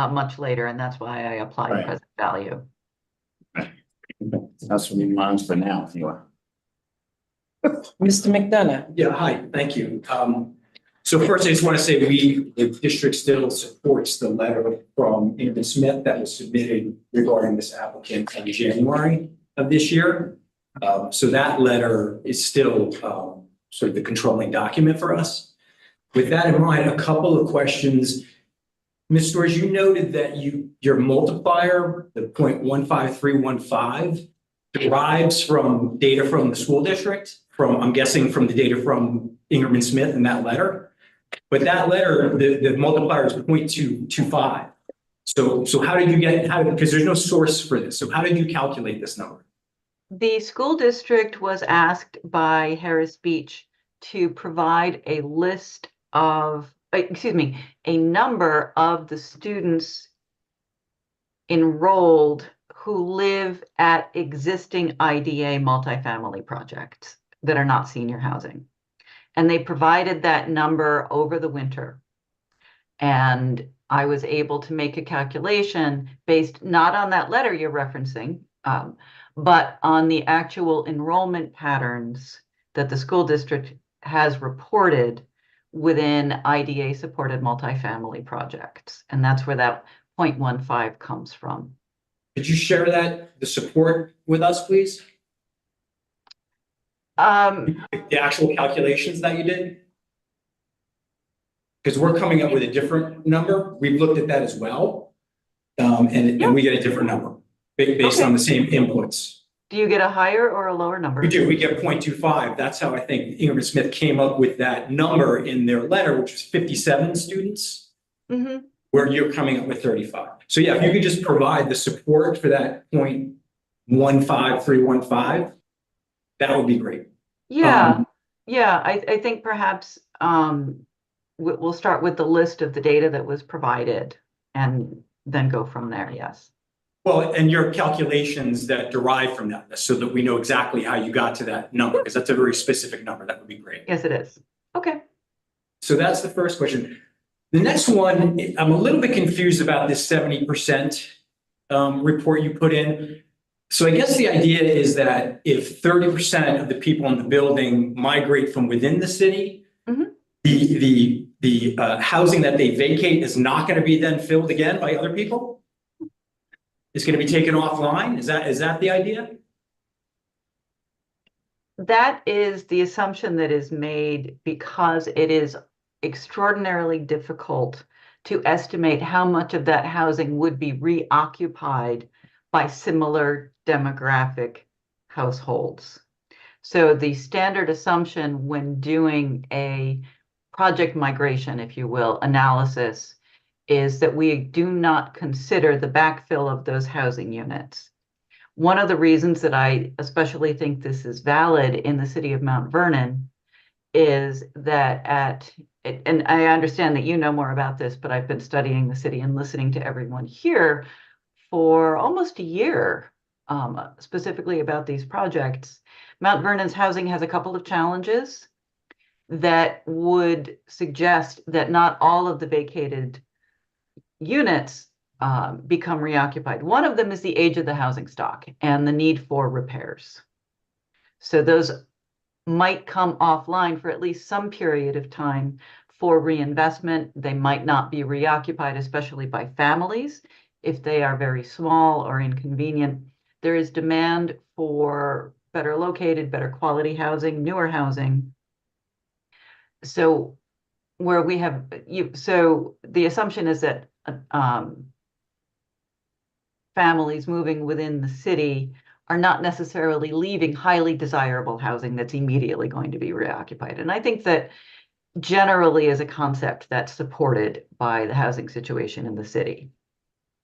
much later, and that's why I applied Right. present value. That's what mine's for now, anyway. Mr. McDonough? Yeah, hi, thank you. So first, I just want to say the district still supports the letter from Ingrid Smith that was submitted regarding this applicant in January of this year. So that letter is still sort of the controlling document for us. With that in mind, a couple of questions. Ms. Storrs, you noted that your multiplier, the 0.15315, derives from data from the school district, I'm guessing from the data from Ingram and Smith in that letter. But that letter, the multiplier is 0.225. So how did you because there's no source for this. So how did you calculate this number? The school district was asked by Harris Beach to provide a list of, a number of the students enrolled who live at existing IDA multifamily projects that are not senior housing. And they provided that number over the winter. And I was able to make a calculation based not on that letter you're referencing, but on the actual enrollment patterns that the school district has reported within IDA supported multifamily projects. And that's where that 0.15 comes from. Could you share the support with us, please? The actual calculations that you did? Because we're coming up with a different number. We've looked at that as well. And we get a different number based on the same inputs. Do you get a higher or a lower number? We do, we get 0.25. That's how I think Ingram and Smith came up with that number in their letter, which was 57 students, Mhm. where you're coming up with 35. So yeah, if you could just provide the support for that 0.15315, that would be great. Yeah, yeah, I think perhaps we'll start with the list of the data that was provided and then go from there, yes. Well, and your calculations that derive from that, so that we know exactly how you got to that number, because that's a very specific number. That would be great. Yes, it is. Okay. So that's the first question. The next one, I'm a little bit confused about this 70% report you put in. So I guess the idea is that if 30% of the people in the building migrate from within the city, Mhm. the housing that they vacate is not going to be then filled again by other people? It's going to be taken offline? Is that the idea? That is the assumption that is made because it is extraordinarily difficult to estimate how much of that housing would be reoccupied by similar demographic households. So the standard assumption when doing a project migration, if you will, analysis, is that we do not consider the backfill of those housing units. One of the reasons that I especially think this is valid in the city of Mount Vernon is that and I understand that you know more about this, but I've been studying the city and listening to everyone here for almost a year, specifically about these projects. Mount Vernon's housing has a couple of challenges that would suggest that not all of the vacated units become reoccupied. One of them is the age of the housing stock and the need for repairs. So those might come offline for at least some period of time for reinvestment. They might not be reoccupied, especially by families, if they are very small or inconvenient. There is demand for better located, better quality housing, newer housing. So where we have so the assumption is that families moving within the city are not necessarily leaving highly desirable housing that's immediately going to be reoccupied. And I think that generally is a concept that's supported by the housing situation in the city.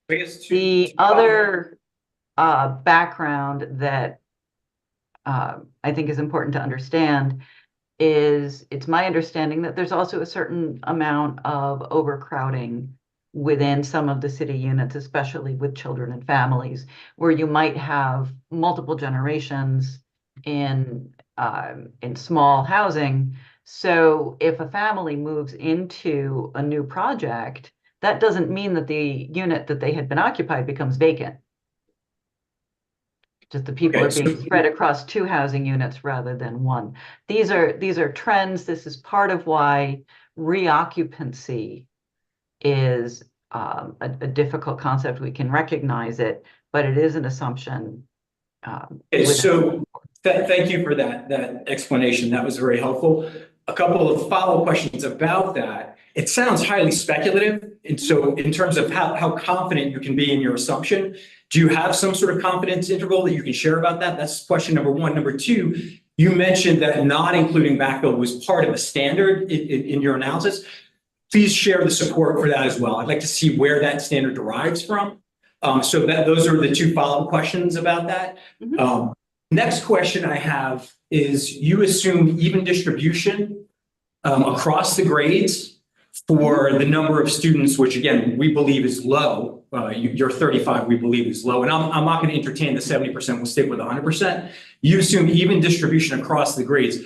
I guess The other background that I think is important to understand is it's my understanding that there's also a certain amount of overcrowding within some of the city units, especially with children and families, where you might have multiple generations in small housing. So if a family moves into a new project, that doesn't mean that the unit that they had been occupied becomes vacant. Just the people are being spread across 2 housing units rather than 1. These are trends. This is part of why reoccupancy is a difficult concept. We can recognize it, but it is an assumption. So thank you for that explanation. That was very helpful. A couple of follow-up questions about that. It sounds highly speculative. And so in terms of how confident you can be in your assumption, do you have some sort of confidence interval that you can share about that? That's question number 1. Number 2, you mentioned that not including backfill was part of a standard in your analysis. Please share the support for that as well. I'd like to see where that standard derives from. So those are the 2 follow-up questions about that. Mhm. Next question I have is you assume even distribution across the grades for the number of students, which again, we believe is low. Your 35, we believe is low. And I'm not going to entertain the 70%, we'll stick with 100%. You assume even distribution across the grades.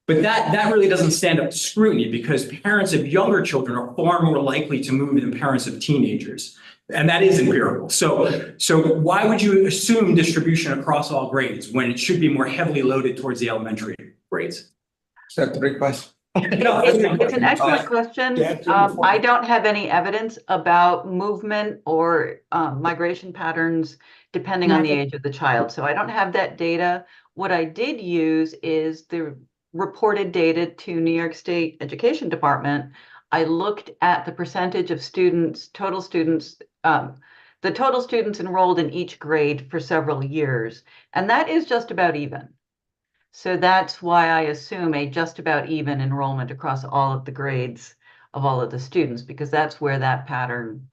But that really doesn't stand up to scrutiny because parents of younger children are far more likely to move than parents of teenagers. And that is empirical. So why would you assume distribution across all grades when it should be more heavily loaded towards the elementary grades? Is that the big question? No, It's an excellent question. I don't have any evidence about movement or migration patterns depending on the age of the child. So I don't have that data. What I did use is the reported data to New York State Education Department. I looked at the percentage of students, total students, the the total students enrolled in each grade for several years, and that is just about even. So that's why I assume a just about even enrollment across all of the grades of all of the students, because that's where that pattern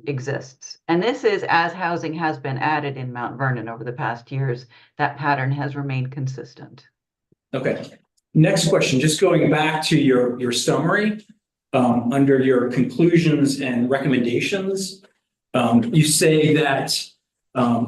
exists. And this is as housing has been added in Mount Vernon over the past years, that pattern has remained consistent. Okay, next question, just going back to your summary, under your conclusions and recommendations, you say that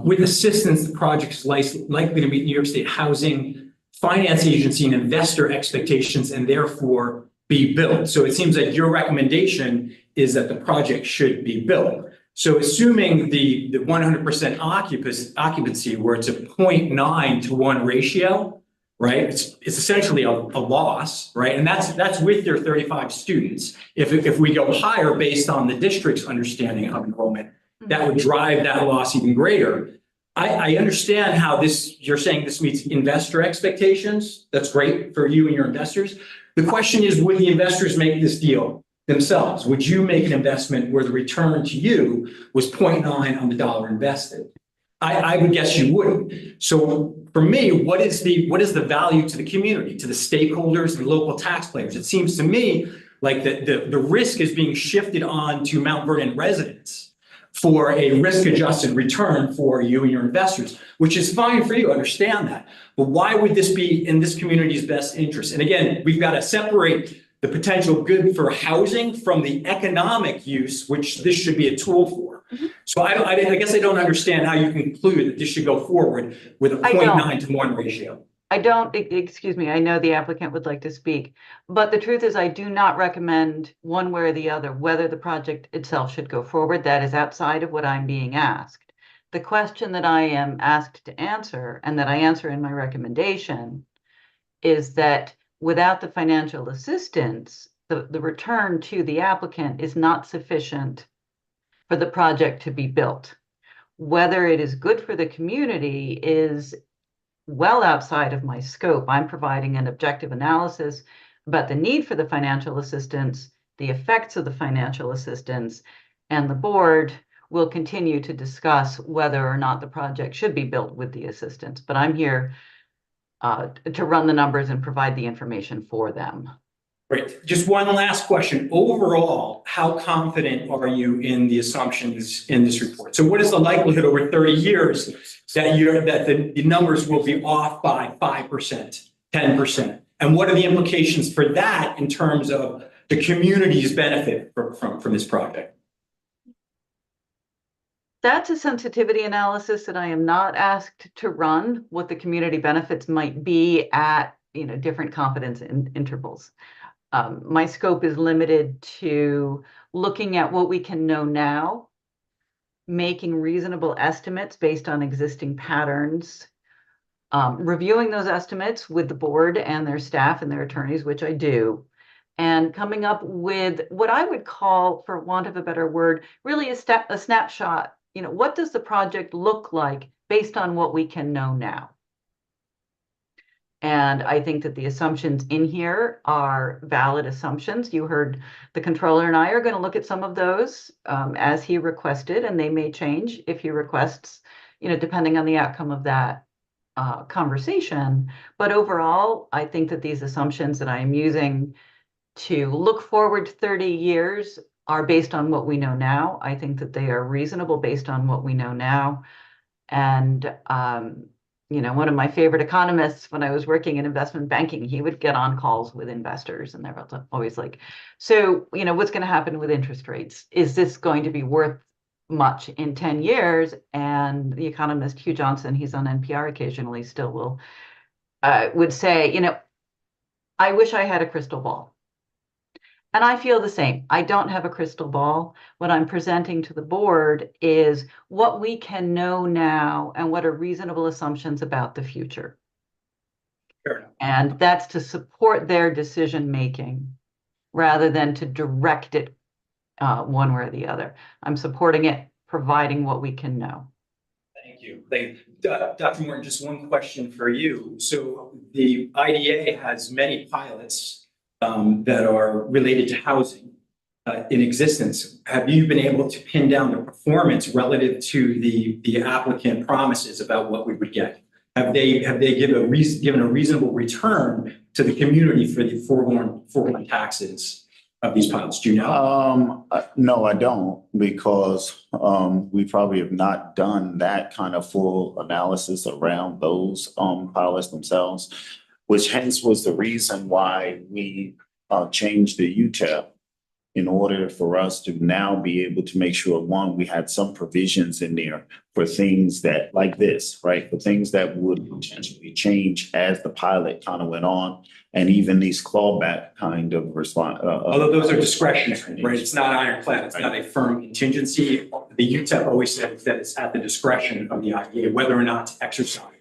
with assistance, the project is likely to meet New York State Housing Finance Agency and investor expectations and therefore be built. So it seems like your recommendation is that the project should be built. So assuming the 100% occupancy where it's a 0.9 to 1 ratio, right? It's essentially a loss, right? And that's with your 35 students. If we go higher based on the district's understanding of enrollment, that would drive that loss even greater. I understand how you're saying this meets investor expectations. That's great for you and your investors. The question is, would the investors make this deal themselves? Would you make an investment where the return to you was 0.9 on the dollar invested? I would guess you wouldn't. So for me, what is the value to the community, to the stakeholders and local taxpayers? It seems to me like the risk is being shifted on to Mount Vernon residents for a risk-adjusted return for you and your investors, which is fine for you, understand that. But why would this be in this community's best interest? And again, we've got to separate the potential good for housing from the economic use, which this should be a tool for. So I guess I don't understand how you conclude that this should go forward with a 0.9 to 1 ratio. I don't, excuse me, I know the applicant would like to speak, but the truth is I do not recommend one way or the other whether the project itself should go forward. That is outside of what I'm being asked. The question that I am asked to answer, and that I answer in my recommendation, is that without the financial assistance, the return to the applicant is not sufficient for the project to be built. Whether it is good for the community is well outside of my scope. I'm providing an objective analysis about the need for the financial assistance, the effects of the financial assistance, and the board will continue to discuss whether or not the project should be built with the assistance. But I'm here to run the numbers and provide the information for them. Great. Just one last question. Overall, how confident are you in the assumptions in this report? So what is the likelihood over 30 years that the numbers will be off by 5%, 10%? And what are the implications for that in terms of the community's benefit from this project? That's a sensitivity analysis that I am not asked to run, what the community benefits might be at different confidence intervals. My scope is limited to looking at what we can know now, making reasonable estimates based on existing patterns, reviewing those estimates with the board and their staff and their attorneys, which I do, and coming up with what I would call, for want of a better word, really a snapshot. What does the project look like based on what we can know now? And I think that the assumptions in here are valid assumptions. You heard the controller and I are going to look at some of those as he requested, and they may change if he requests, depending on the outcome of that conversation. But overall, I think that these assumptions that I am using to look forward 30 years are based on what we know now. I think that they are reasonable based on what we know now. And one of my favorite economists, when I was working in investment banking, he would get on calls with investors and they're always like, so, what's going to happen with interest rates? Is this going to be worth much in 10 years? And the economist Hugh Johnson, he's on NPR occasionally, still would say, I wish I had a crystal ball. And I feel the same. I don't have a crystal ball. What I'm presenting to the board is what we can know now and what are reasonable assumptions about the future. Fair enough. And that's to support their decision-making rather than to direct it one way or the other. I'm supporting it, providing what we can know. Thank you. Dr. Morton, just one question for you. So the IDA has many pilots that are related to housing. in existence, have you been able to pin down the performance relative to the applicant promises about what we would get? Have they given a reasonable return to the community for the foregone taxes of these pilots? Do you know? No, I don't, because we probably have not done that kind of full analysis around those pilots themselves, which hence was the reason why we changed the UTEP in order for us to now be able to make sure, one, we had some provisions in there for things that, like this, right? For things that would potentially change as the pilot kind of went on, and even these clawback kind of response. Although those are discretionary, right? It's not ironclad. It's not a firm contingency. The UTEP always says that it's at the discretion of the IDA whether or not to exercise.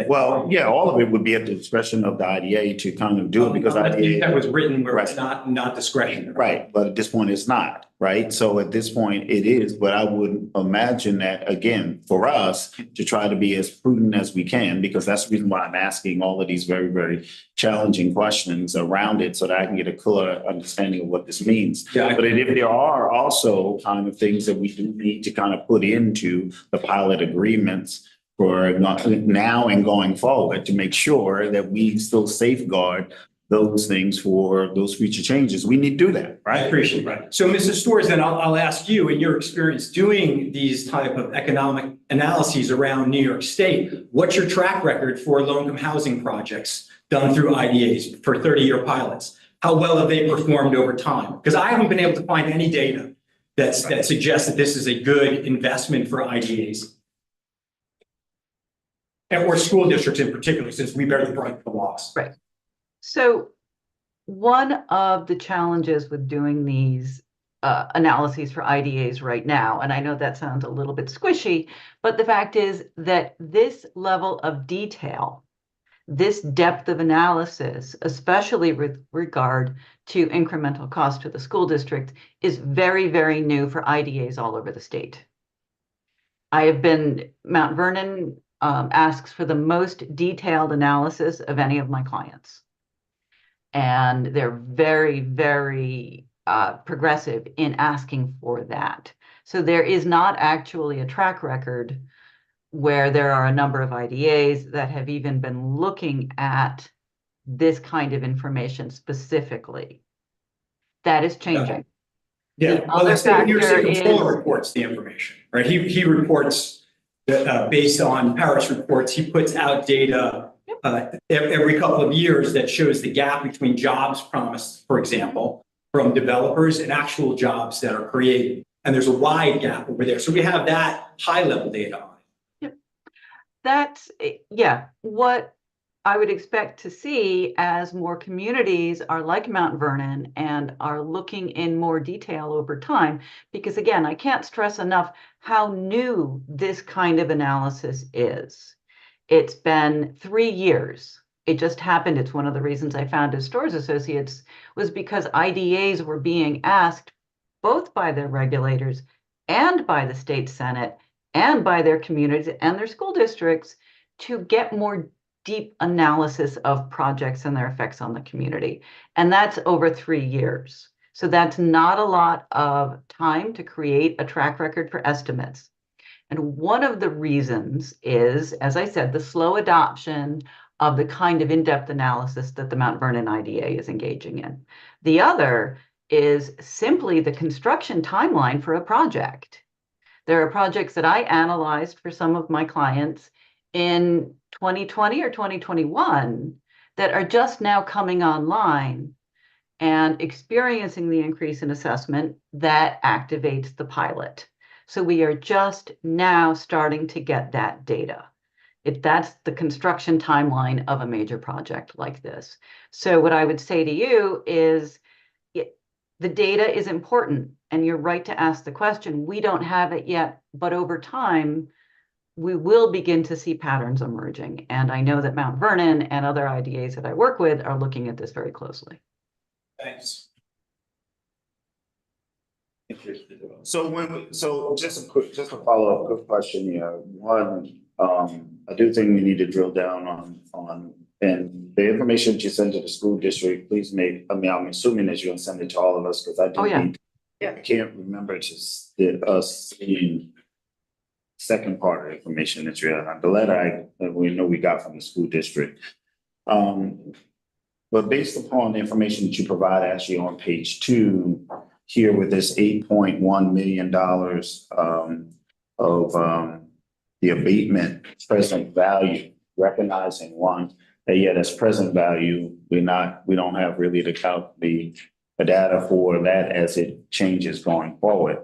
Well, yeah, all of it would be at the discretion of the IDA to kind of do it, because IDA. That was written where it's Right. not discretionary. Right, but at this point, it's not, right? So at this point, it is, but I would imagine that, again, for us to try to be as prudent as we can, because that's the reason why I'm asking all of these very, very challenging questions around it, so that I can get a clear understanding of what this means. Yeah, But if there are also kind of things that we do need to kind of put into the pilot agreements for now and going forward, to make sure that we still safeguard those things for those future changes, we need to do that, I right? appreciate it. Right. So Mrs. Storrs, then I'll ask you, in your experience doing these type of economic analyses around New York State, what's your track record for low-income housing projects done through IDAs for 30-year pilots? How well have they performed over time? Because I haven't been able to find any data that suggests that this is a good investment for IDAs. Or school districts in particular, since we barely break the laws. Right. So one of the challenges with doing these analyses for IDAs right now, and I know that sounds a little bit squishy, but the fact is that this level of detail, this depth of analysis, especially with regard to incremental cost to the school district, is very, very new for IDAs all over the state. Mount Vernon asks for the most detailed analysis of any of my clients. And they're very, very progressive in asking for that. So there is not actually a track record where there are a number of IDAs that have even been looking at this kind of information specifically. That is changing. Yeah, The well, other that's the New York State factor Controller is- reports the information, right? He reports based on Paris reports. He puts out data every couple of years that shows the gap between jobs promised, for example, from developers and actual jobs that are created. And there's a wide gap over there. So we have that high level data on it. That's, yeah, what I would expect to see as more communities are like Mount Vernon and are looking in more detail over time. Because again, I can't stress enough how new this kind of analysis is. It's been 3 years. It just happened. It's one of the reasons I founded Storrs Associates, was because IDAs were being asked both by their regulators and by the state Senate and by their communities and their school districts to get more deep analysis of projects and their effects on the community. And that's over 3 years. So that's not a lot of time to create a track record for estimates. And one of the reasons is, as I said, the slow adoption of the kind of in-depth analysis that the Mount Vernon IDA is engaging in. The other is simply the construction timeline for a project. There are projects that I analyzed for some of my clients in 2020 or 2021 that are just now coming online and experiencing the increase in assessment that activates the pilot. So we are just now starting to get that data. That's the construction timeline of a major project like this. So what I would say to you is the data is important, and you're right to ask the question. We don't have it yet, but over time, we will begin to see patterns emerging. And I know that Mount Vernon and other IDAs that I work with are looking at this very closely. Thanks. So just a follow-up quick question here. One, I do think we need to drill down on, and the information that you send to the school district, please I'm assuming that you're gonna send it to all of us, because I Oh, do yeah. need I can't remember just us seeing second part of the information that you had, the letter that we know we got from the school district. But based upon the information that you provide actually on page 2, here with this $8.1 million of the abatement present value, recognizing one, that yeah, that's present value, we don't have really the data for that as it changes going forward.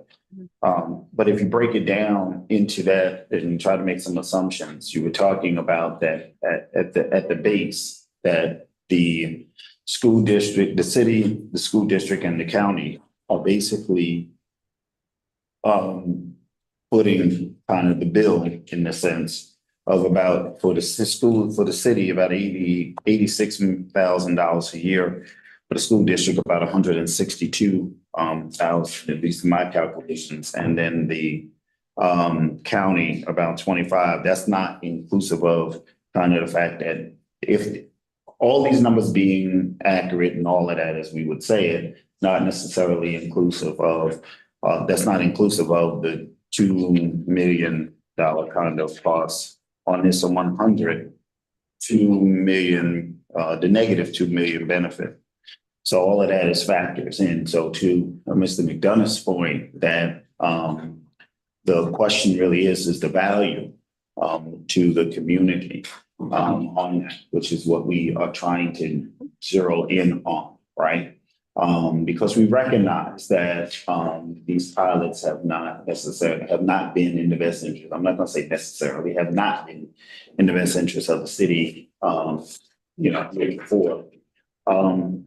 But if you break it down into that and try to make some assumptions, you were talking about that at the base, that the school district, the city, the school district and the county are basically putting kind of the bill in the sense of about for the city, about $86,000 a year. For the school district, about 162,000, at least in my calculations, and then the county about 25. That's not inclusive of kind of the fact that if all these numbers being accurate and all of that, as we would say it, not necessarily inclusive of that's not inclusive of the $2 million kind of cost on this 100, $2 million, the negative $2 million benefit. So all of that is factors in. So to Mr. McDonough's point, that the question really is the value to the community on that, which is what we are trying to zero in on, right? Because we recognize that these pilots have not been in the best interest. I'm not going to say necessarily have not been in the best interest of the city, before.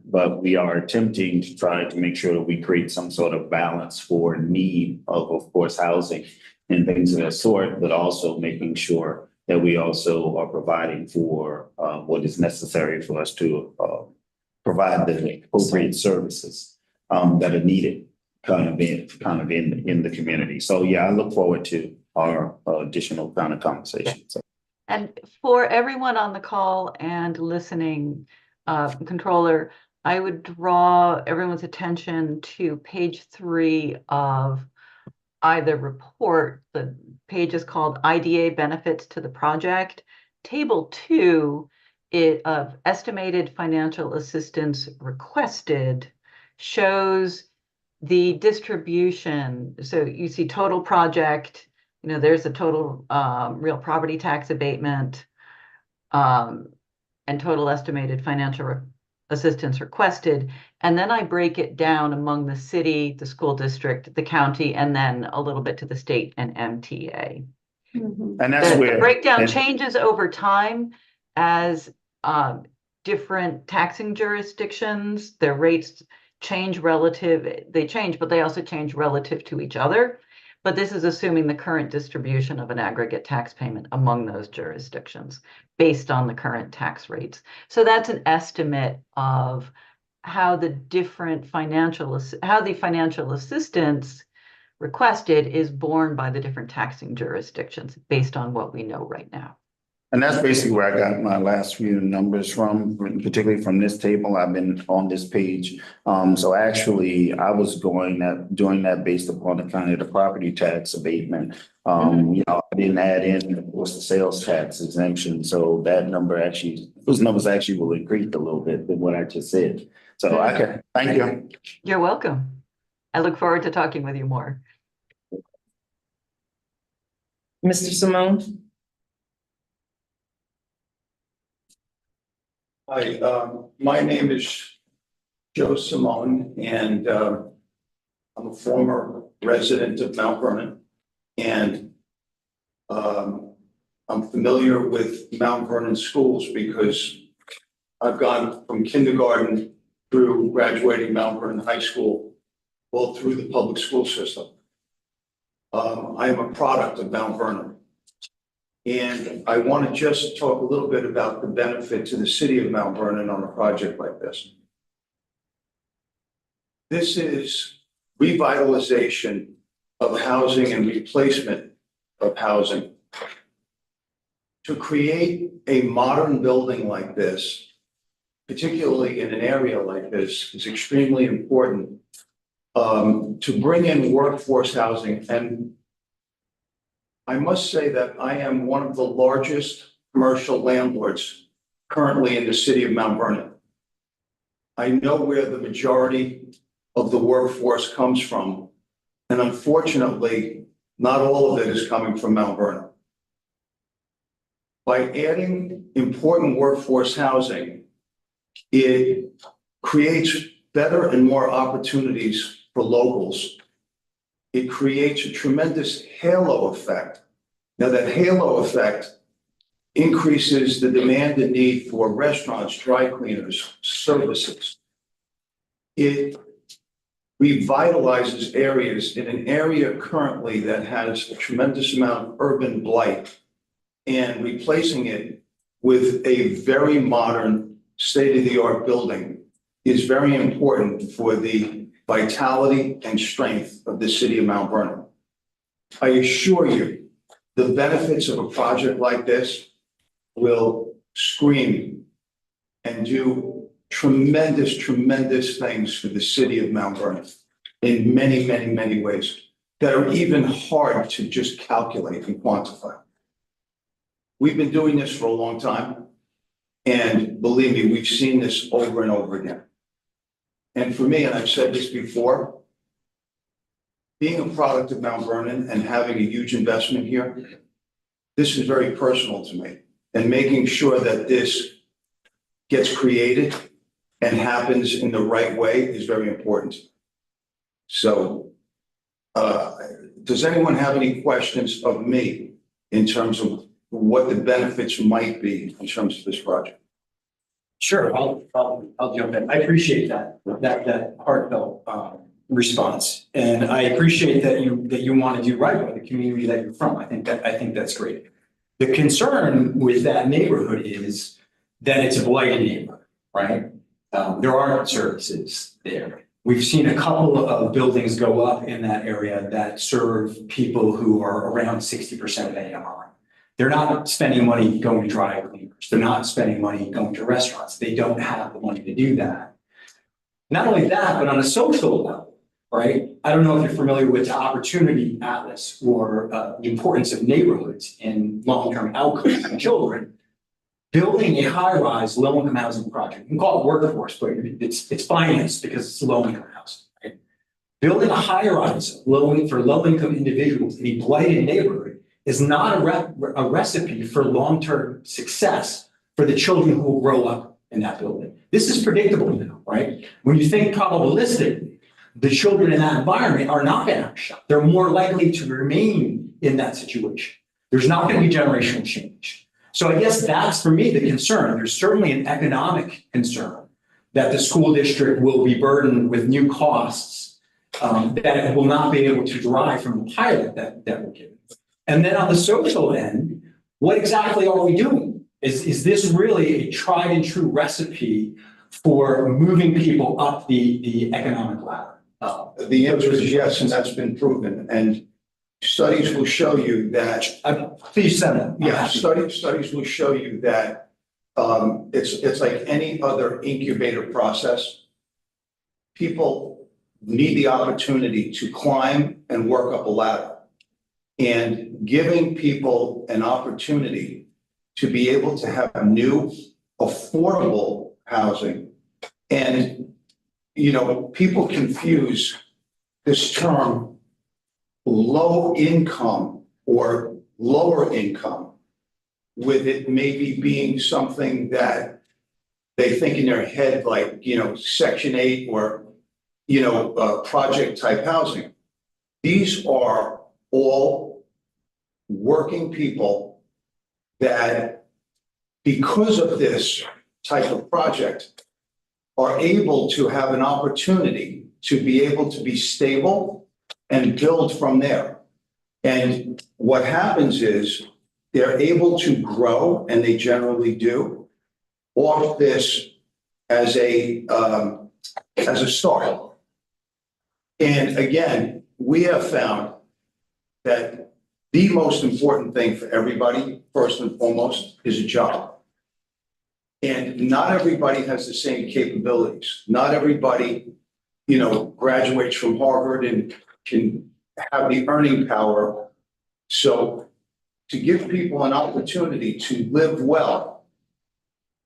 But we are attempting to try to make sure that we create some sort of balance for need of course, housing and things of that sort, but also making sure that we also are providing for what is necessary for us to provide the appropriate services that are needed kind of in the community. So yeah, I look forward to our additional kind of conversations. And for everyone on the call and listening, Controller, I would draw everyone's attention to page 3 of either report. The page is called IDA Benefits to the Project. Table 2 of estimated financial assistance requested shows the distribution. So you see total project, there's a total real property tax abatement, and total estimated financial assistance requested. And then I break it down among the city, the school district, the county, and then a little bit to the state and MTA. And that's The where breakdown changes over time as different taxing jurisdictions, their rates change they change, but they also change relative to each other. But this is assuming the current distribution of an aggregate tax payment among those jurisdictions based on the current tax rates. So that's an estimate of how the financial assistance requested is borne by the different taxing jurisdictions based on what we know right now. And that's basically where I got my last few numbers from, particularly from this table. I've been on this page. So actually, I was doing that based upon the kind of the property tax abatement. I didn't add in, of course, the sales tax exemption. So those numbers actually will increase a little bit than what I just said. So okay, thank you. You're welcome. I look forward to talking with you more. Mr. Simone? Hi, my name is Joe Simone, and I'm a former resident of Mount Vernon. And I'm familiar with Mount Vernon schools because I've gone from kindergarten through graduating Mount Vernon High School, all through the public school system. I am a product of Mount Vernon. And I want to just talk a little bit about the benefit to the city of Mount Vernon on a project like this. This is revitalization of housing and replacement of housing. To create a modern building like this, particularly in an area like this, is extremely important to bring in workforce housing. And I must say that I am one of the largest commercial landlords currently in the city of Mount Vernon. I know where the majority of the workforce comes from, and unfortunately, not all of it is coming from Mount Vernon. By adding important workforce housing, it creates better and more opportunities for locals. It creates a tremendous halo effect. Now, that halo effect increases the demand and need for restaurants, dry cleaners, services. It revitalizes areas in an area currently that has a tremendous amount of urban blight, and replacing it with a very modern, state-of-the-art building is very important for the vitality and strength of the city of Mount Vernon. I assure you, the benefits of a project like this will scream and do tremendous, tremendous things for the city of Mount Vernon in many, many, many ways that are even hard to just calculate and quantify. We've been doing this for a long time, and believe me, we've seen this over and over again. And for me, and I've said this before, being a product of Mount Vernon and having a huge investment here, this is very personal to me. And making sure that this gets created and happens in the right way is very important. So, does anyone have any questions of me in terms of what the benefits might be in terms of this project? Sure, I'll jump in. I appreciate that heartfelt response. And I appreciate that you want to do right by the community that you're from. I think that's great. The concern with that neighborhood is that it's a blighted neighborhood, right? There aren't services there. We've seen a couple of buildings go up in that area that serve people who are around 60% of AMI. They're not spending money going to dry cleaners. They're not spending money going to restaurants. They don't have the money to do that. Not only that, but on a social level, right? I don't know if you're familiar with the Opportunity Atlas or the importance of neighborhoods in long-term outcomes for children. Building a high-rise low-income housing project, you can call it workforce, but it's financed because it's low-income housing, right? Building a high-rise for low-income individuals in a blighted neighborhood is not a recipe for long-term success for the children who will grow up in that building. This is predictable now, right? When you think probabilistically, the children in that environment are not going to have a shot. They're more likely to remain in that situation. There's not going to be generational change. So I guess that's, for me, the concern. There's certainly an economic concern that the school district will be burdened with new costs that it will not be able to derive from the pilot that we're given. And then on the social end, what exactly are we doing? Is this really a tried and true recipe for moving people up the economic ladder? The answer is yes, and that's been proven. And studies will show you that. Please send it. Yeah, studies will show you that it's like any other incubator process. People need the opportunity to climb and work up a ladder. And giving people an opportunity to be able to have new, affordable housing. And, you know, people confuse this term low income or lower income with it maybe being something that they think in their head, like, you know, Section 8 or, you know, project type housing. These are all working people that, because of this type of project, are able to have an opportunity to be able to be stable and build from there. And what happens is they're able to grow, and they generally do, off this as a start. And again, we have found that the most important thing for everybody, first and foremost, is a job. And not everybody has the same capabilities. Not everybody graduates from Harvard and can have the earning power. So to give people an opportunity to live well,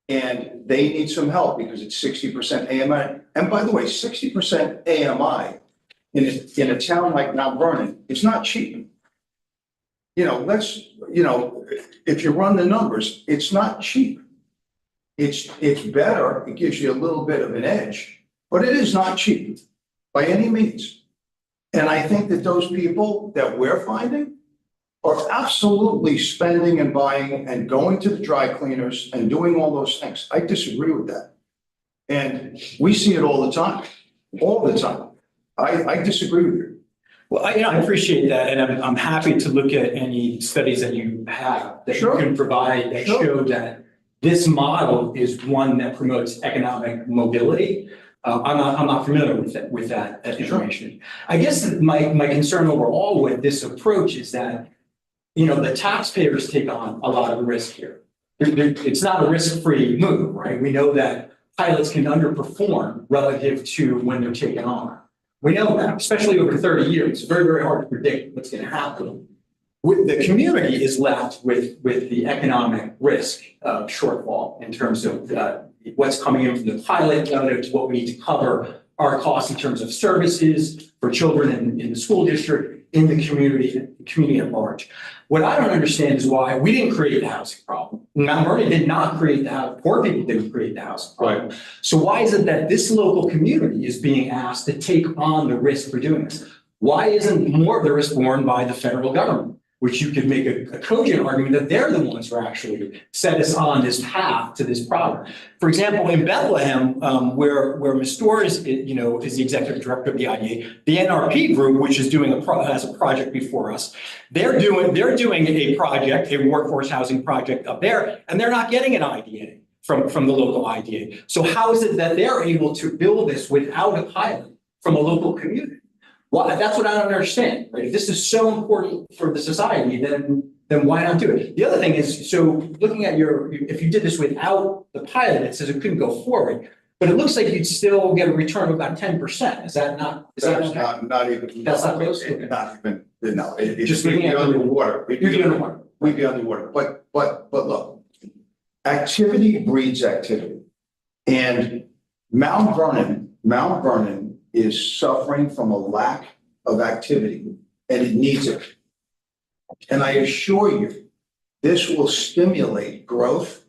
and they need some help because it's 60% AMI. And by the way, 60% AMI in a town like Mount Vernon, it's not cheap. If you run the numbers, it's not cheap. It's better, it gives you a little bit of an edge, but it is not cheap by any means. And I think that those people that we're finding are absolutely spending and buying and going to the dry cleaners and doing all those things. I disagree with that. And we see it all the time, I disagree with you. Well, I appreciate that, and I'm happy to look at any studies that you have that you Sure. can provide that Sure. show that this model is one that promotes economic mobility. I'm not familiar with that information. I guess my concern overall with this approach is that, the taxpayers take on a lot of the risk here. It's not a risk-free move, right? We know that pilots can underperform relative to when they're taken on. We know that, especially over 30 years. It's very, very hard to predict what's going to happen. The community is left with the economic risk shortfall in terms of what's coming in from the pilot relative to what we need to cover our costs in terms of services for children in the school district, in the community at large. What I don't understand is why we didn't create the housing problem. Mount Vernon did not create the housing. Poor people didn't create the housing problem. So why is it that this local community is being asked to take on the risk for doing this? Why isn't more of the risk borne by the federal government? Which you could make a cogent argument that they're the ones who actually set us on this path to this problem. For example, in Bethlehem, where Ms. Storrs, is the executive director of the IDA, the NRP group, which is has a project before us, they're doing a project, a workforce housing project up there, and they're not getting an IDA from the local IDA. So how is it that they're able to build this without a pilot from a local community? Well, that's what I don't understand, right? If this is so important for the society, then why not do it? The other thing is, so looking at if you did this without the pilot, it says it couldn't go forward, but it looks like you'd still get a return of about 10%. Is that not? That's not even. That's not close? Okay. Not even, no. Just looking at underwater. You'd be underwater. We'd be underwater. But look, activity breeds activity. And Mount Vernon is suffering from a lack of activity, and it needs it. And I assure you, this will stimulate growth.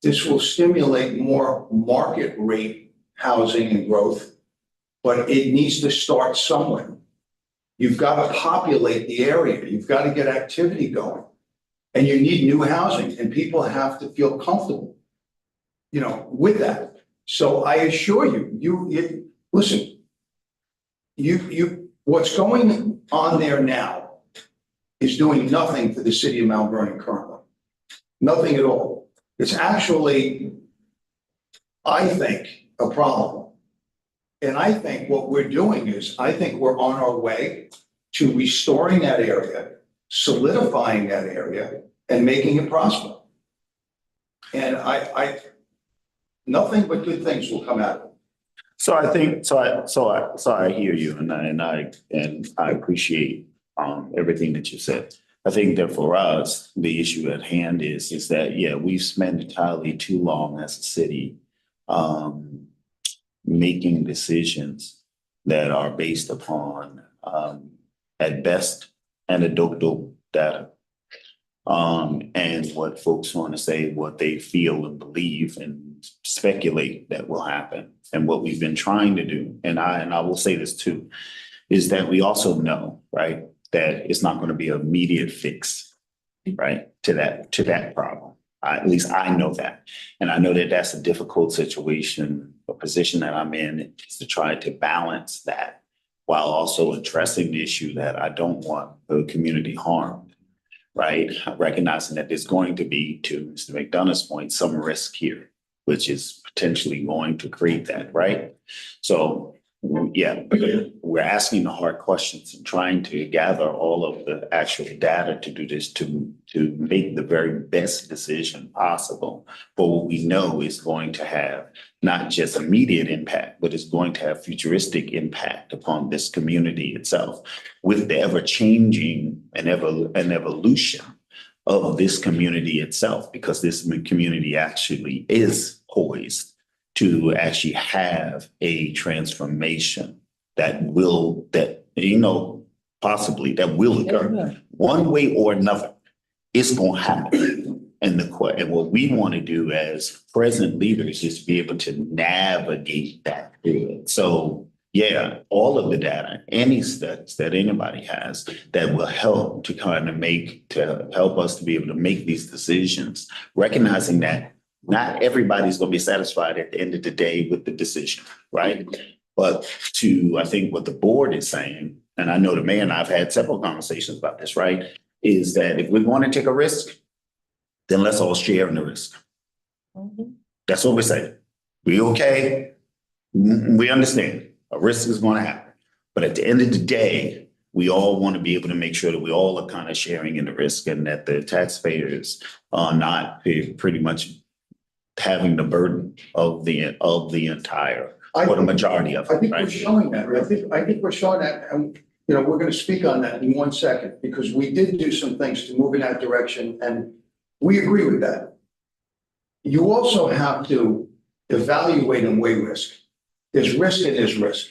This will stimulate more market rate housing and growth, but it needs to start somewhere. You've got to populate the area. You've got to get activity going, and you need new housing, and people have to feel comfortable, with that. So I assure you, listen. What's going on there now is doing nothing for the city of Mount Vernon currently. Nothing at all. It's actually, I think, a problem. And I think what we're doing is, I think we're on our way to restoring that area, solidifying that area, and making it prosper. And nothing but good things will come out of it. So I think, so I hear you and I appreciate everything that you said. I think that for us, the issue at hand is that, yeah, we've spent entirely too long as a city making decisions that are based upon at best anecdotal data. And what folks want to say, what they feel and believe and speculate that will happen. And what we've been trying to do, and I will say this too, is that we also know, right, that it's not going to be an immediate fix, right, to that problem. At least I know that. And I know that that's a difficult situation, a position that I'm in, is to try to balance that while also addressing the issue that I don't want the community harmed, right? Recognizing that there's going to be, to Mr. McDonough's point, some risk here, which is potentially going to create that, right? So, yeah, we're asking the hard questions and trying to gather all of the actual data to do this, to make the very best decision possible. But what we know is going to have not just immediate impact, but it's going to have futuristic impact upon this community itself with the ever-changing and an evolution of this community itself, because this community actually is poised to actually have a transformation possibly that will occur one way or another. It's going to happen. And what we want to do as present leaders is to be able to navigate that through it. So yeah, all of the data, any studies that anybody has that will help to help us to be able to make these decisions, recognizing that not everybody's going to be satisfied at the end of the day with the decision, right? But I think what the board is saying, and I know the mayor and I've had several conversations about this, right? Is that if we want to take a risk, then let's all share in the risk. That's what we're saying. We okay? We understand a risk is going to happen. But at the end of the day, we all want to be able to make sure that we all are kind of sharing in the risk and that the taxpayers are not pretty much having the burden of the entire, or the majority of it. I think we're right? showing that, right? I think we're showing that, and, you know, we're gonna speak on that in 1 second, because we did do some things to move in that direction, and we agree with that. You also have to evaluate and weigh risk. There's risk and there's risk.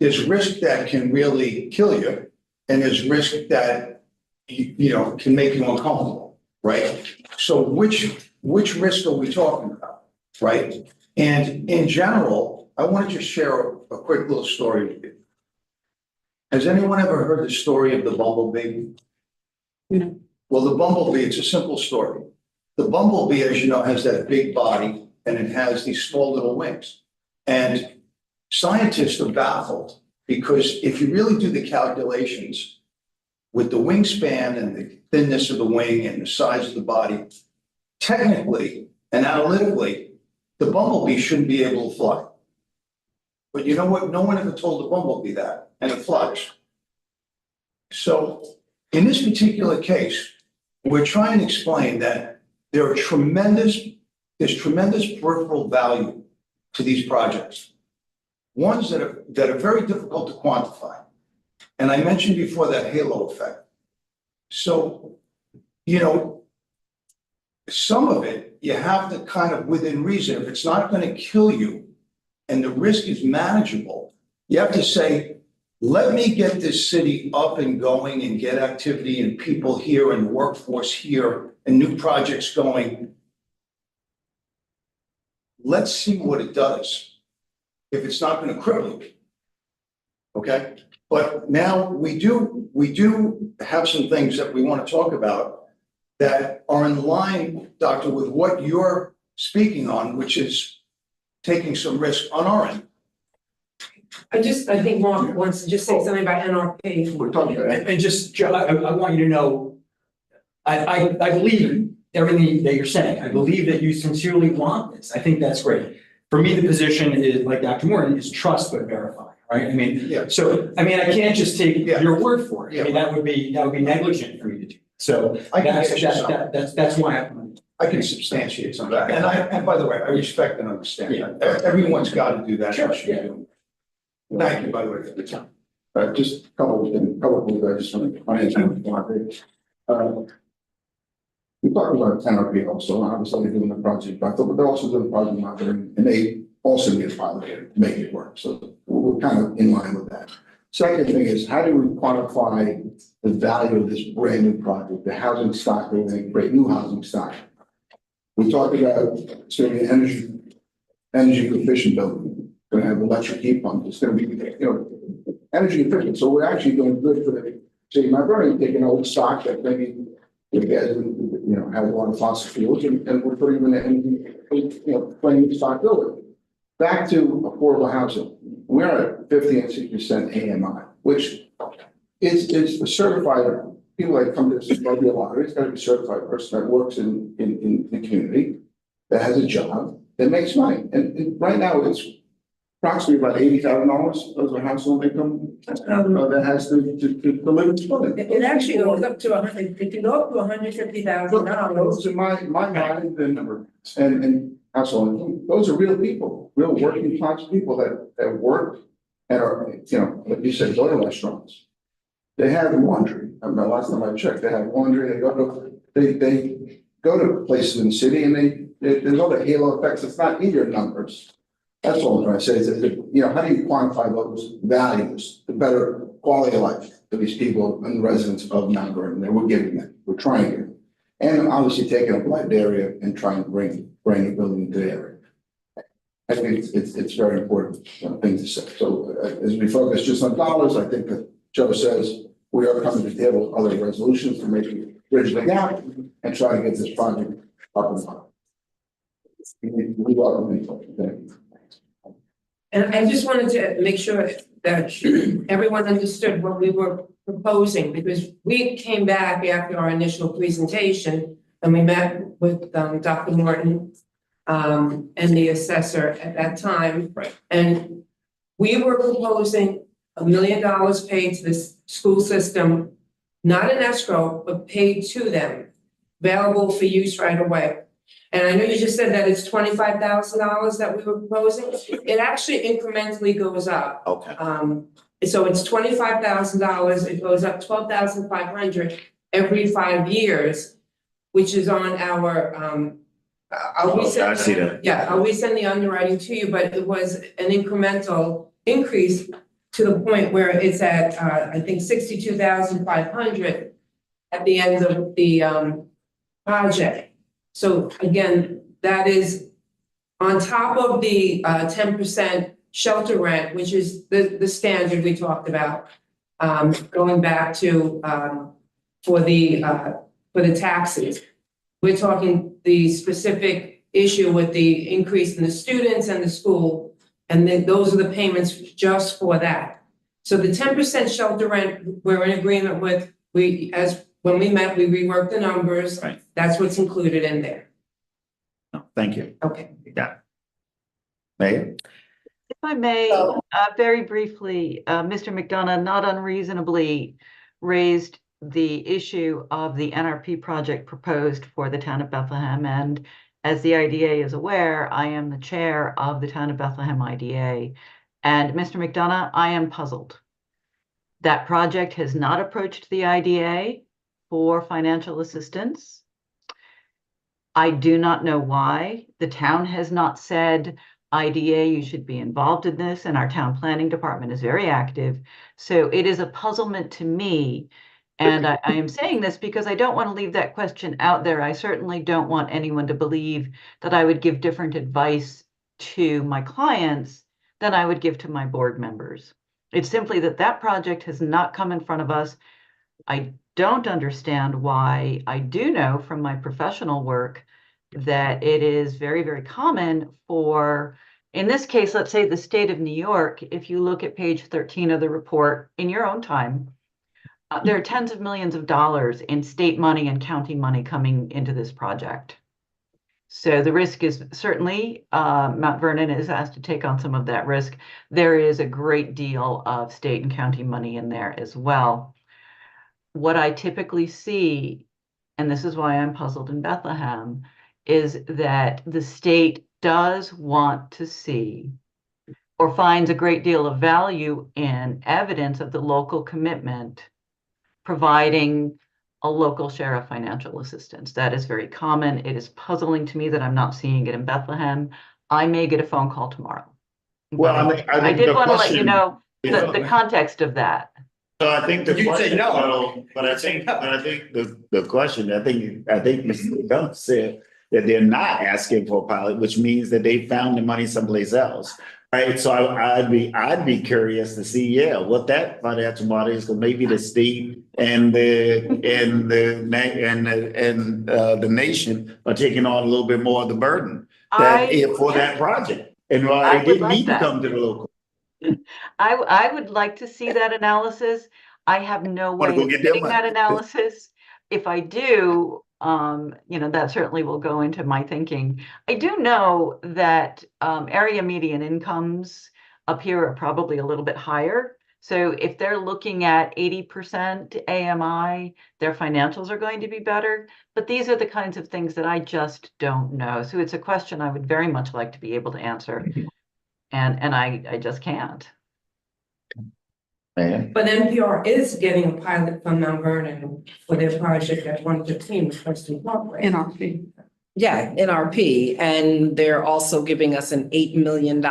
There's risk that can really kill you, and there's risk that, you know, can make you uncomfortable, right? So which risk are we talking about, right? And in general, I want to just share a quick little story with you. Has anyone ever heard the story of the bumblebee? No. Well, the bumblebee, it's a simple story. The bumblebee, as you know, has that big body and it has these small little wings. And scientists are baffled because if you really do the calculations with the wingspan and the thinness of the wing and the size of the body, technically and analytically, the bumblebee shouldn't be able to fly. But you know what? No one ever told the bumblebee that, and it flies. So in this particular case, we're trying to explain that there's tremendous peripheral value to these projects. Ones that are very difficult to quantify. And I mentioned before that halo effect. So, you know, some of it, you have to kind of within reason, if it's not going to kill you and the risk is manageable, you have to say, let me get this city up and going and get activity and people here and workforce here and new projects going. Let's see what it does if it's not going to cripple you. Okay? But now we do have some things that we want to talk about that are in line, Doctor, with what you're speaking on, which is taking some risk on our end. I think Mark wants to just say something about NRP. We're talking about And just, Joe, I want you to know, I believe everything that you're saying. I believe that you sincerely want this. I think that's great. For me, the position is, like Dr. Morton, is trust but verify, right? I mean, Yeah. so, I mean, I can't just take Yeah. your word for it. I Yeah. mean, that would be negligent for me to do. So I can that's, get you some. that's why I can substantiate some of that. And by the way, I respect and understand that. Everyone's got to do that. Sure, What you yeah. do. Thank you, by the way, for the time. Just a couple of things I just want to we talked about NRP also, obviously they're doing the project, but they're also doing project monitoring, and they also need a pilot to make it work. So we're kind of in line with that. Second thing is, how do we quantify the value of this brand new project, the housing stock, we're going to create new housing stock? We talked about it's going to be an energy efficient building, going to have electric heat pumps, it's going to be, you know, energy efficient. So we're actually doing good for the city. My brother taking old stock that maybe has a lot of fossil fuels, and we're putting them in the plain stock building. Back to affordable housing, we're at 50 and 60% AMI, which is a certified. People that come to this might be a lottery. It's got to be a certified person that works in the community, that has a job, that makes money. And right now it's approximately about $80,000 as a household income. That has to live in Spalding. It actually goes up to 100, if you go up to $150,000. Those in my mind, and household, those are real people, real working class people that work and are, like you said, go to restaurants. They have laundry. I mean, the last time I checked, they have laundry. They go to places in the city and there's all the halo effects. It's not in your numbers. That's all I'm trying to say is that, how do you quantify those values, the better quality of life for these people and the residents of Mount Vernon that we're giving them, we're trying to. And obviously taking a blighted area and trying to bring a building into the area. I think it's very important thing to say. So as we focus just on dollars, I think that Joe says we are coming to the table with other resolutions to maybe bridge the gap and try to get this project up and running. We welcome it. And I just wanted to make sure that everyone understood what we were proposing, because we came back after our initial presentation and we met with Dr. Morton and the assessor at that time. Right. And we were proposing $1 million paid to this school system, not in escrow, but paid to them, available for use right away. And I know you just said that it's $25,000 that we were proposing. It actually incrementally goes up. Okay. So it's $25,000. It goes up $12,500 every 5 years, which is on our I'll resend. I see that. Yeah, I'll resend the underwriting to you, but it was an incremental increase to the point where it's at I think $62,500 at the end of the project. So again, that is on top of the 10% shelter rent, which is the standard we talked about, going back to for the taxes. We're talking the specific issue with the increase in the students and the school, and then those are the payments just for that. So the 10% shelter rent, we're in agreement with. When we met, we reworked the numbers. Right. That's what's included in there. No, thank you. Okay. Yeah. Mayor? If I may, very briefly, Mr. McDonough not unreasonably raised the issue of the NRP project proposed for the town of Bethlehem. And as the IDA is aware, I am the chair of the town of Bethlehem IDA. And Mr. McDonough, I am puzzled. That project has not approached the IDA for financial assistance. I do not know why. The town has not said, IDA, you should be involved in this, and our town planning department is very active. So it is a puzzlement to me. And I am saying this because I don't want to leave that question out there. I certainly don't want anyone to believe that I would give different advice to my clients than I would give to my board members. It's simply that that project has not come in front of us. I don't understand why. I do know from my professional work that it is very, very common for, in this case, let's say the state of New York, if you look at page 13 of the report in your own time, there are tens of millions of dollars in state money and county money coming into this project. So the risk is certainly, Mount Vernon is asked to take on some of that risk. There is a great deal of state and county money in there as well. What I typically see, and this is why I'm puzzled in Bethlehem, is that the state does want to see or finds a great deal of value in evidence of the local commitment providing a local share of financial assistance. That is very common. It is puzzling to me that I'm not seeing it in Bethlehem. I may get a phone call tomorrow. Well, I did want to let you know the context of that. So I think the You say question, no. but I think the question, I think Mr. Dunn said that they're not asking for a pilot, which means that they found the money someplace else. Right, so I'd be curious to see, what that financial model is, because maybe the state and the nation are taking on a little bit more of the burden for that project, and why they didn't need to come to the local. I would like to see that analysis. I have no way of getting that analysis. If I do, that certainly will go into my thinking. I do know that area median incomes up here are probably a little bit higher. So if they're looking at 80% AMI, their financials are going to be better. But these are the kinds of things that I just don't know. So it's a question I would very much like to be able to answer. And I just can't. Man, But NPR is getting a pilot from Mount Vernon for their project at 115 with Preston Parkway. NRP. Yeah, NRP, and they're also giving us an $8 million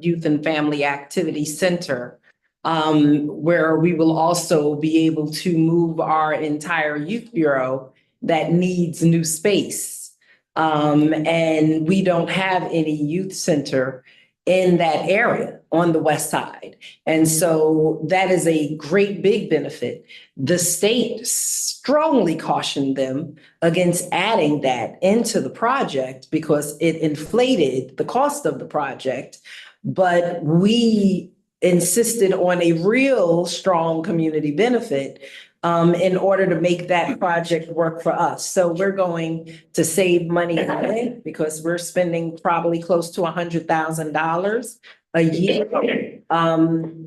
youth and family activity center. Where we will also be able to move our entire youth bureau that needs new space. And we don't have any youth center in that area on the west side. And so that is a great big benefit. The state strongly cautioned them against adding that into the project because it inflated the cost of the project. But we insisted on a real strong community benefit in order to make that project work for us. So we're going to save money on it because we're spending probably close to $100,000 a year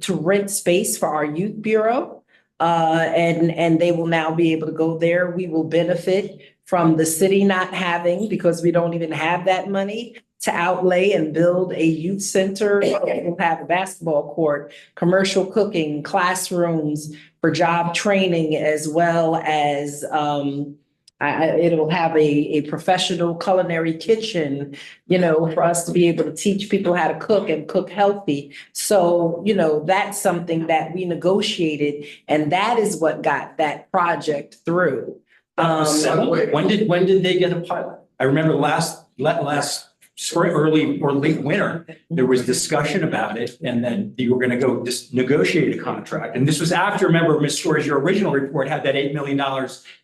to rent space for our youth bureau. And they will now be able to go there. We will benefit from the city not having, because we don't even have that money to outlay and build a youth center. We'll have a basketball court, commercial cooking, classrooms for job training, as well as it'll have a professional culinary kitchen, for us to be able to teach people how to cook and cook healthy. So, that's something that we negotiated, and that is what got that project through. When did they get a pilot? I remember last spring, early or late winter, there was discussion about it, and then you were going to go just negotiate a contract. And this was after, remember, Ms. Storrs, your original report had that $8 million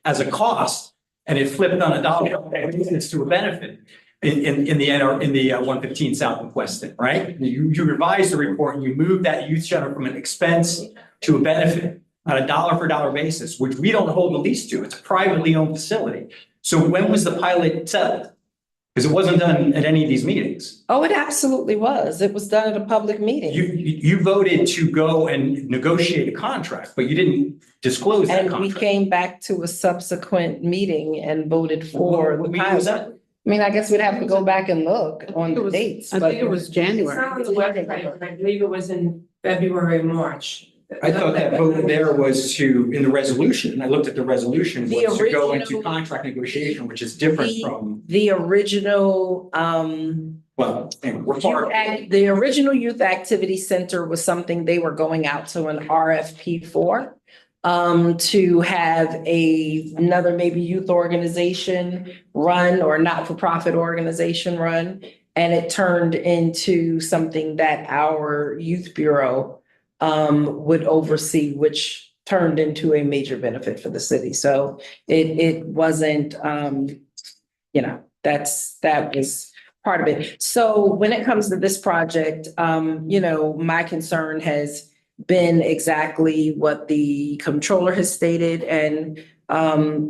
as a cost, and it flipped on a dollar to a benefit in the 115 South and Weston, right? You revised the report and you moved that youth center from an expense to a benefit on a dollar for dollar basis, which we don't hold the lease to. It's a privately owned facility. So when was the pilot settled? Because it wasn't done at any of these meetings. Oh, it absolutely was. It was done at a public meeting. You voted to go and negotiate a contract, but you didn't disclose that And we contract. came back to a subsequent meeting and voted for the What meeting was pilot. that? I mean, I guess we'd have to go back and look on the dates. I but- think it was It's January. not on the website, but I believe it was in February, March. I thought that vote there was to, in the resolution, and I looked at the resolution, The was to go into original- contract negotiation, which is different from, The original, well, anyway, we're far. the original youth activity center was something they were going out to an RFP for. To have another maybe youth organization run or not-for-profit organization run. And it turned into something that our youth bureau would oversee, which turned into a major benefit for the city. So it wasn't, that was part of it. So when it comes to this project, my concern has been exactly what the controller has stated, and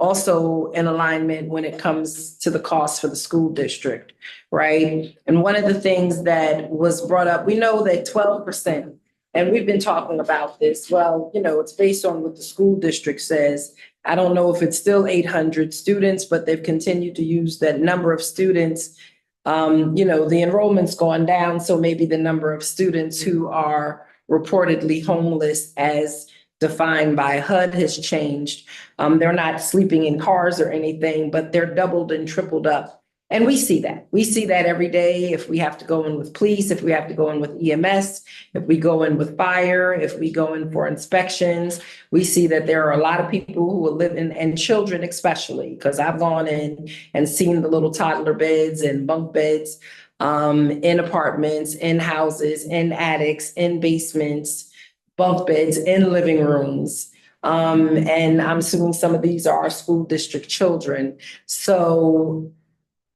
also in alignment when it comes to the cost for the school district, right? And one of the things that was brought up, we know that 12%, and we've been talking about this, well, it's based on what the school district says. I don't know if it's still 800 students, but they've continued to use that number of students. The enrollment's gone down, so maybe the number of students who are reportedly homeless as defined by HUD has changed. They're not sleeping in cars or anything, but they're doubled and tripled up. And we see that. We see that every day. If we have to go in with police, if we have to go in with EMS, if we go in with fire, if we go in for inspections, we see that there are a lot of people who will live in, and children especially, because I've gone in and seen the little toddler beds and bunk beds in apartments, in houses, in attics, in basements, bunk beds, in living rooms. And I'm assuming some of these are our school district children. So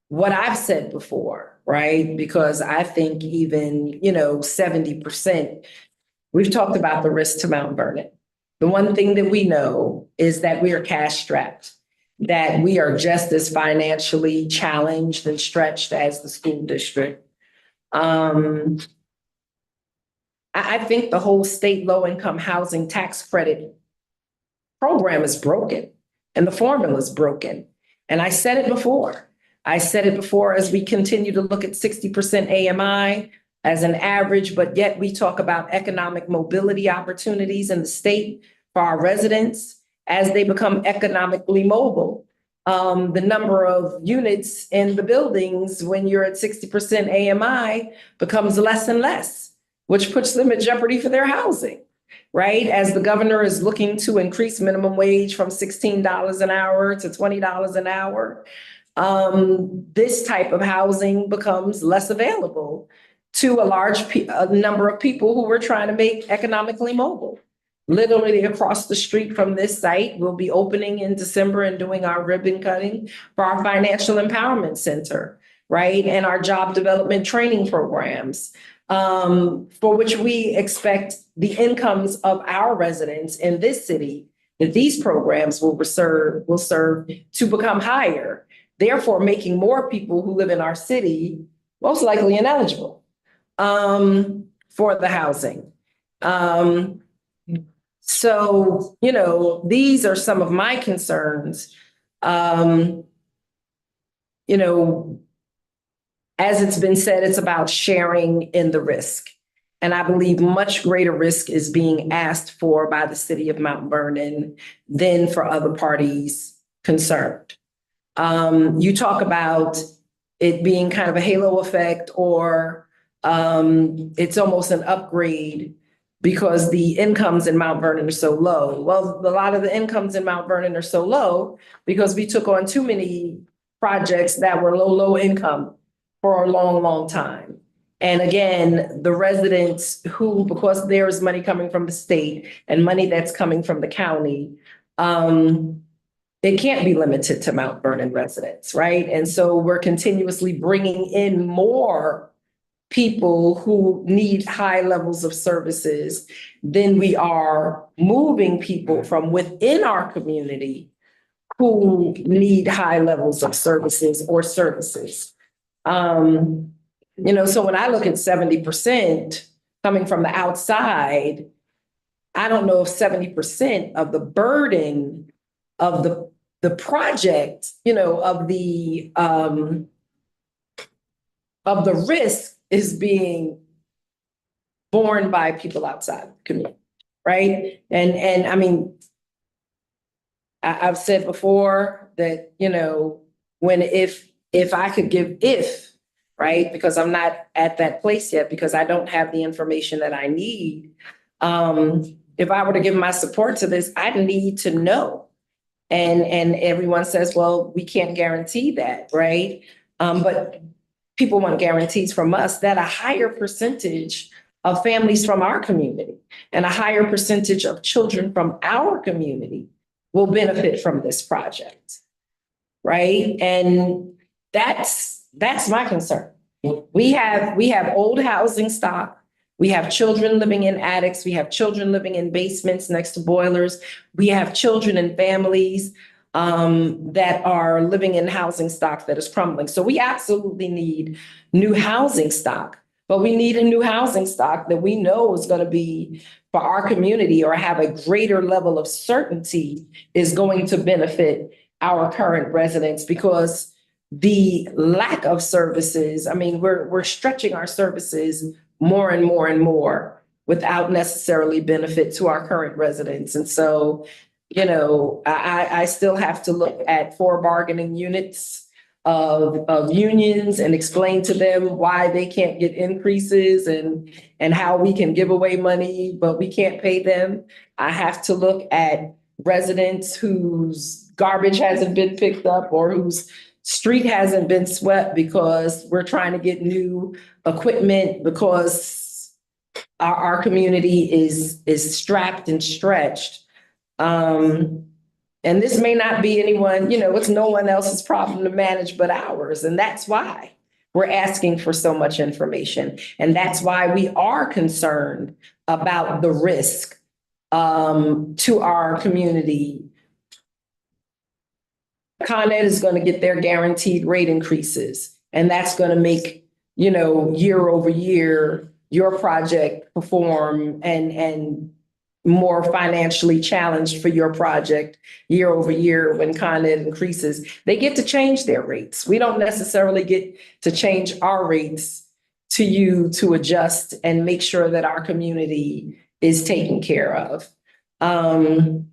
what I've said before, right? Because I think even, 70%, we've talked about the risk to Mount Vernon. The one thing that we know is that we are cash strapped, that we are just as financially challenged and stretched as the school district. I think the whole state low-income housing tax credit program is broken and the formula is broken. And I said it before. I said it before as we continue to look at 60% AMI as an average, but yet we talk about economic mobility opportunities in the state for our residents as they become economically mobile. The number of units in the buildings when you're at 60% AMI becomes less and less, which puts them at jeopardy for their housing, right? As the governor is looking to increase minimum wage from $16 an hour to $20 an hour, this type of housing becomes less available to a number of people who are trying to make economically mobile. Literally across the street from this site, we'll be opening in December and doing our ribbon cutting for our financial empowerment center, right? And our job development training programs, for which we expect the incomes of our residents in this city, that these programs will serve to become higher, therefore making more people who live in our city most likely ineligible for the housing. So, these are some of my concerns. As it's been said, it's about sharing in the risk. And I believe much greater risk is being asked for by the city of Mount Vernon than for other parties concerned. You talk about it being kind of a halo effect, or it's almost an upgrade because the incomes in Mount Vernon are so low. Well, a lot of the incomes in Mount Vernon are so low because we took on too many projects that were low income for a long, long time. And again, the residents who, because there's money coming from the state and money that's coming from the county, it can't be limited to Mount Vernon residents, right? And so we're continuously bringing in more people who need high levels of services than we are moving people from within our community who need high levels of services or services. So when I look at 70% coming from the outside, I don't know if 70% of the burden of the project, of the risk is being borne by people outside the community, right? And I mean, I've said before that, if I could give, right? Because I'm not at that place yet, because I don't have the information that I need. If I were to give my support to this, I'd need to know. And everyone says, well, we can't guarantee that, right? But people want guarantees from us that a higher percentage of families from our community and a higher percentage of children from our community will benefit from this project, right? And that's my concern. We have old housing stock. We have children living in attics. We have children living in basements next to boilers. We have children and families that are living in housing stock that is crumbling. So we absolutely need new housing stock, but we need a new housing stock that we know is going to be for our community or have a greater level of certainty is going to benefit our current residents, because the lack of services, I mean, we're stretching our services more and more and more without necessarily benefit to our current residents. And so, I still have to look at 4 bargaining units of unions and explain to them why they can't get increases and how we can give away money, but we can't pay them. I have to look at residents whose garbage hasn't been picked up or whose street hasn't been swept because we're trying to get new equipment because our community is strapped and stretched. And this may not be anyone, it's no one else's problem to manage but ours. And that's why we're asking for so much information. And that's why we are concerned about the risk to our community. Con Ed is going to get their guaranteed rate increases, and that's going to make, year over year, your project perform and more financially challenged for your project year over year when Con Ed increases, they get to change their rates. We don't necessarily get to change our rates to you to adjust and make sure that our community is taken care of. And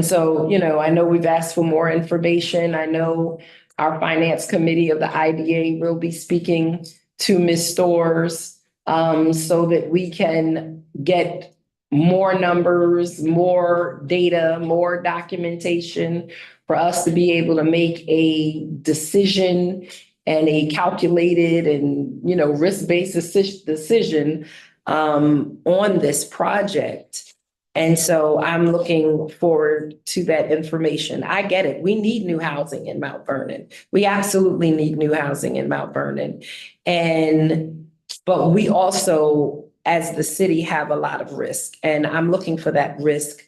so, you know, I know we've asked for more information. I know our finance committee of the IDA will be speaking to Ms. Storrs so that we can get more numbers, more data, more documentation for us to be able to make a decision and a calculated and, you know, risk-based decision on this project. And so I'm looking forward to that information. I get it. We need new housing in Mount Vernon. We absolutely need new housing in Mount Vernon. But we also, as the city, have a lot of risk. And I'm looking for that risk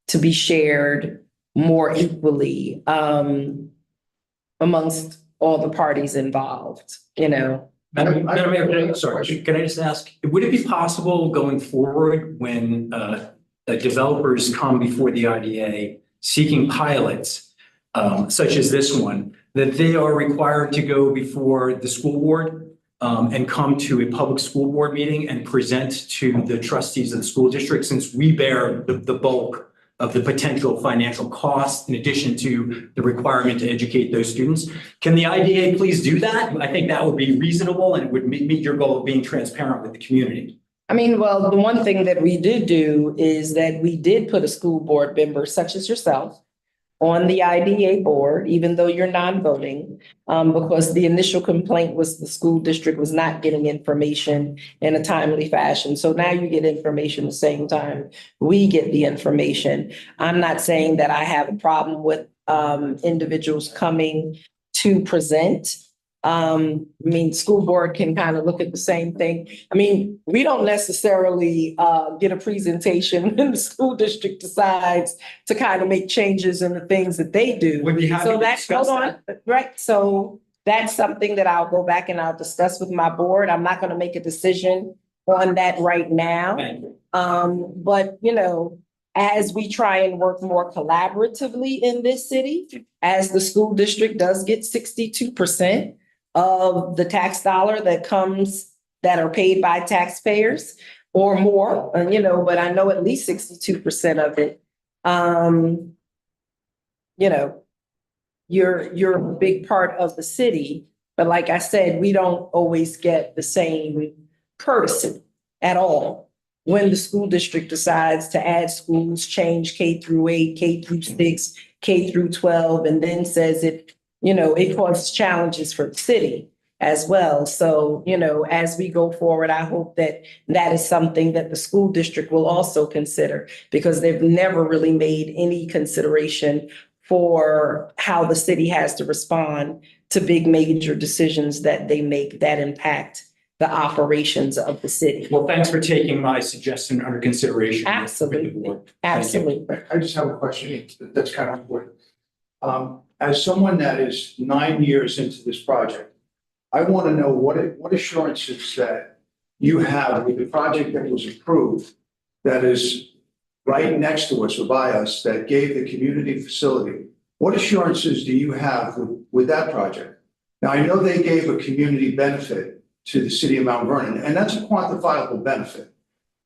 to be shared more equally amongst all the parties involved, you know. Madam Mayor, can I just ask, would it be possible going forward when developers come before the IDA seeking pilots, such as this one, that they are required to go before the school board and come to a public school board meeting and present to the trustees of the school district, since we bear the bulk of the potential financial costs in addition to the requirement to educate those students? Can the IDA please do that? I think that would be reasonable and would meet your goal of being transparent with the community. I mean, well, the one thing that we did do is that we did put a school board member such as yourself on the IDA board, even though you're non-voting, because the initial complaint was the school district was not getting information in a timely fashion. So now you get information the same time we get the information. I'm not saying that I have a problem with individuals coming to present. I mean, school board can kind of look at the same thing. I mean, we don't necessarily get a presentation when the school district decides to kind of make changes in the things that they do. Would be happy So to that's, discuss hold on, right? So that's something that I'll go back and I'll discuss with my board. I'm not going to make a decision on that right now. Thank you. But you know, as we try and work more collaboratively in this city, as the school district does get 62% of the tax dollar that are paid by taxpayers or more, you know, but I know at least 62% of it. You know, you're a big part of the city, but like I said, we don't always get the same courtesy at all when the school district decides to add schools, change K through 8, K through 6, K through 12, and then says it, you know, it causes challenges for the city as well. So, you know, as we go forward, I hope that that is something that the school district will also consider, because they've never really made any consideration for how the city has to respond to big major decisions that they make that impact the operations of the city. Well, thanks for taking my suggestion under consideration. Absolutely. With the board. Absolutely. I just have a question that's kind of important. As someone that is 9 years into this project, I want to know what assurances that you have with the project that was approved, that is right next to us or by us, that gave the community facility. What assurances do you have with that project? Now, I know they gave a community benefit to the city of Mount Vernon, and that's a quantifiable benefit.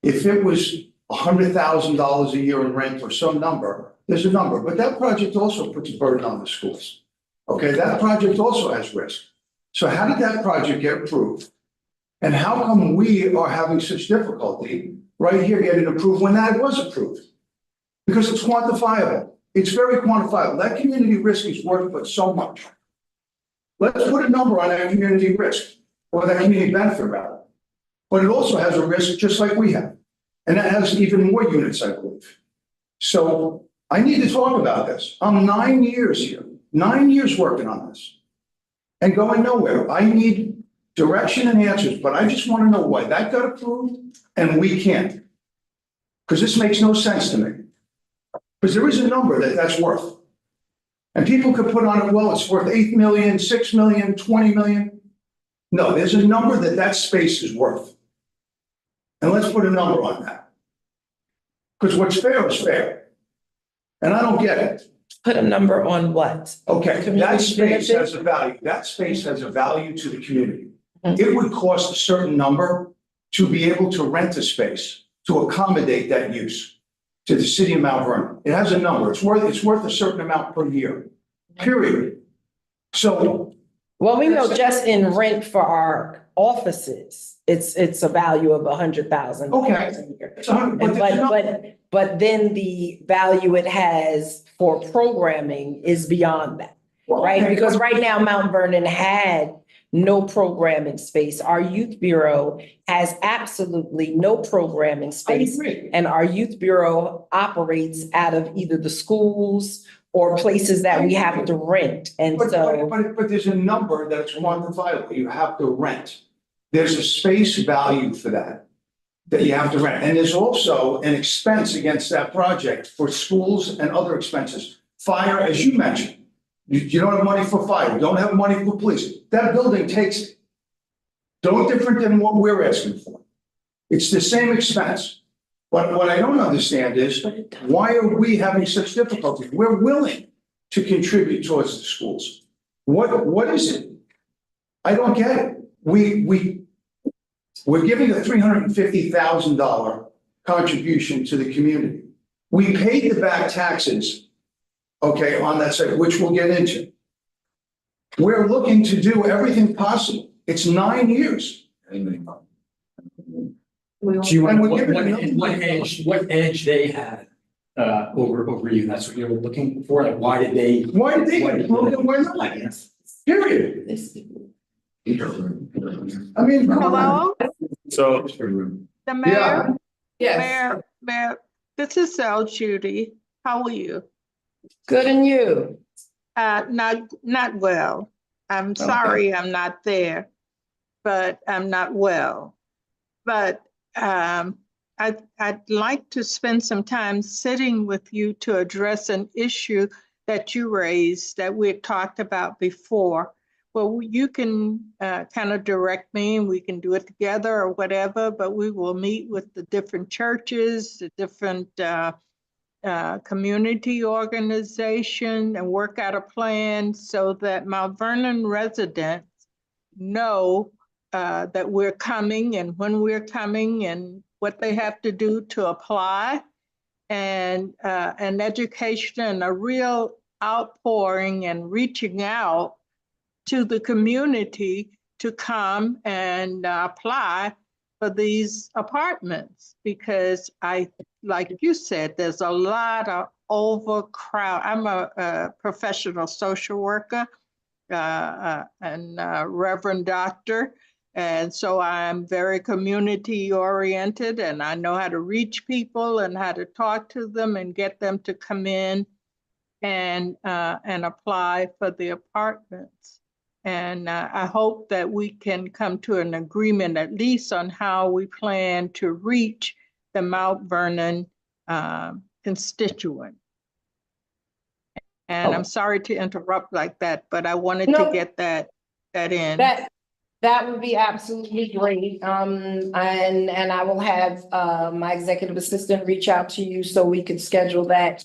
If it was $100,000 a year in rent or some number, there's a number, but that project also puts a burden on the schools. Okay, that project also has risk. So how did that project get approved? And how come we are having such difficulty right here getting approved when that was approved? Because it's quantifiable. It's very quantifiable. That community risk is worth but so much. Let's put a number on that community risk, or that community benefit rather. But it also has a risk just like we have. And that has even more units, I believe. So I need to talk about this. I'm 9 years here, 9 years working on this and going nowhere. I need direction and answers, but I just want to know why that got approved and we can't. Because this makes no sense to me. Because there is a number that's worth. And people could put on it, well, it's worth 8 million, 6 million, 20 million. No, there's a number that space is worth. And let's put a number on that. Because what's fair is fair. And I don't get it. Put a number on what? Okay, that Community space benefit? has a value. That space has a value to the community. Mhm. It would cost a certain number to be able to rent a space to accommodate that use to the city of Mount Vernon. It has a number. It's worth a certain amount per year, period. So, Well, we know just in rent for our offices, it's a value of $100,000. Okay. it's a hundred, but there's no- But then the value it has for programming is beyond that, right? Okay. Because right now, Mount Vernon had no programming space. Our youth bureau has absolutely no programming I space. agree. And our youth bureau operates out of either the schools or places that we have to rent. And But so, there's a number that's quantifiable. You have to rent. There's a space value for that you have to rent. And there's also an expense against that project for schools and other expenses. Fire, as you mentioned, you don't have money for fire, you don't have money for police. That building takes it. No different than what we're asking for. It's the same expense. But what I don't understand is, why are we having such difficulty? We're willing to contribute towards the schools. What is it? I don't get it. We're giving a $350,000 contribution to the community. We paid the back taxes, okay, on that site, which we'll get into. We're looking to do everything possible. It's 9 years. Do you And want, we're giving what edge they had, over you? That's what you're looking for? Like, why did they? Why did they get it? Well, then we're not. Period. I mean, come on. Hello, So, the Yeah. mayor, Yes, mayor, this is Al Judy. How are you? good and you. Not well. I'm sorry I'm not there, but I'm not well. But I'd like to spend some time sitting with you to address an issue that you raised that we had talked about before. Well, you can kind of direct me and we can do it together or whatever, but we will meet with the different churches, the different community organization and work out a plan so that Mount Vernon residents know that we're coming and when we're coming and what they have to do to apply, and an education and a real outpouring and reaching out to the community to come and apply for these apartments, because like you said, there's a lot of overcrowd. I'm a professional social worker and Reverend Doctor. And so I'm very community oriented and I know how to reach people and how to talk to them and get them to come in and apply for the apartments. And I hope that we can come to an agreement at least on how we plan to reach the Mount Vernon constituent. And I'm sorry to interrupt like that, but I wanted to get that in. That would be absolutely great. And I will have my executive assistant reach out to you so we could schedule that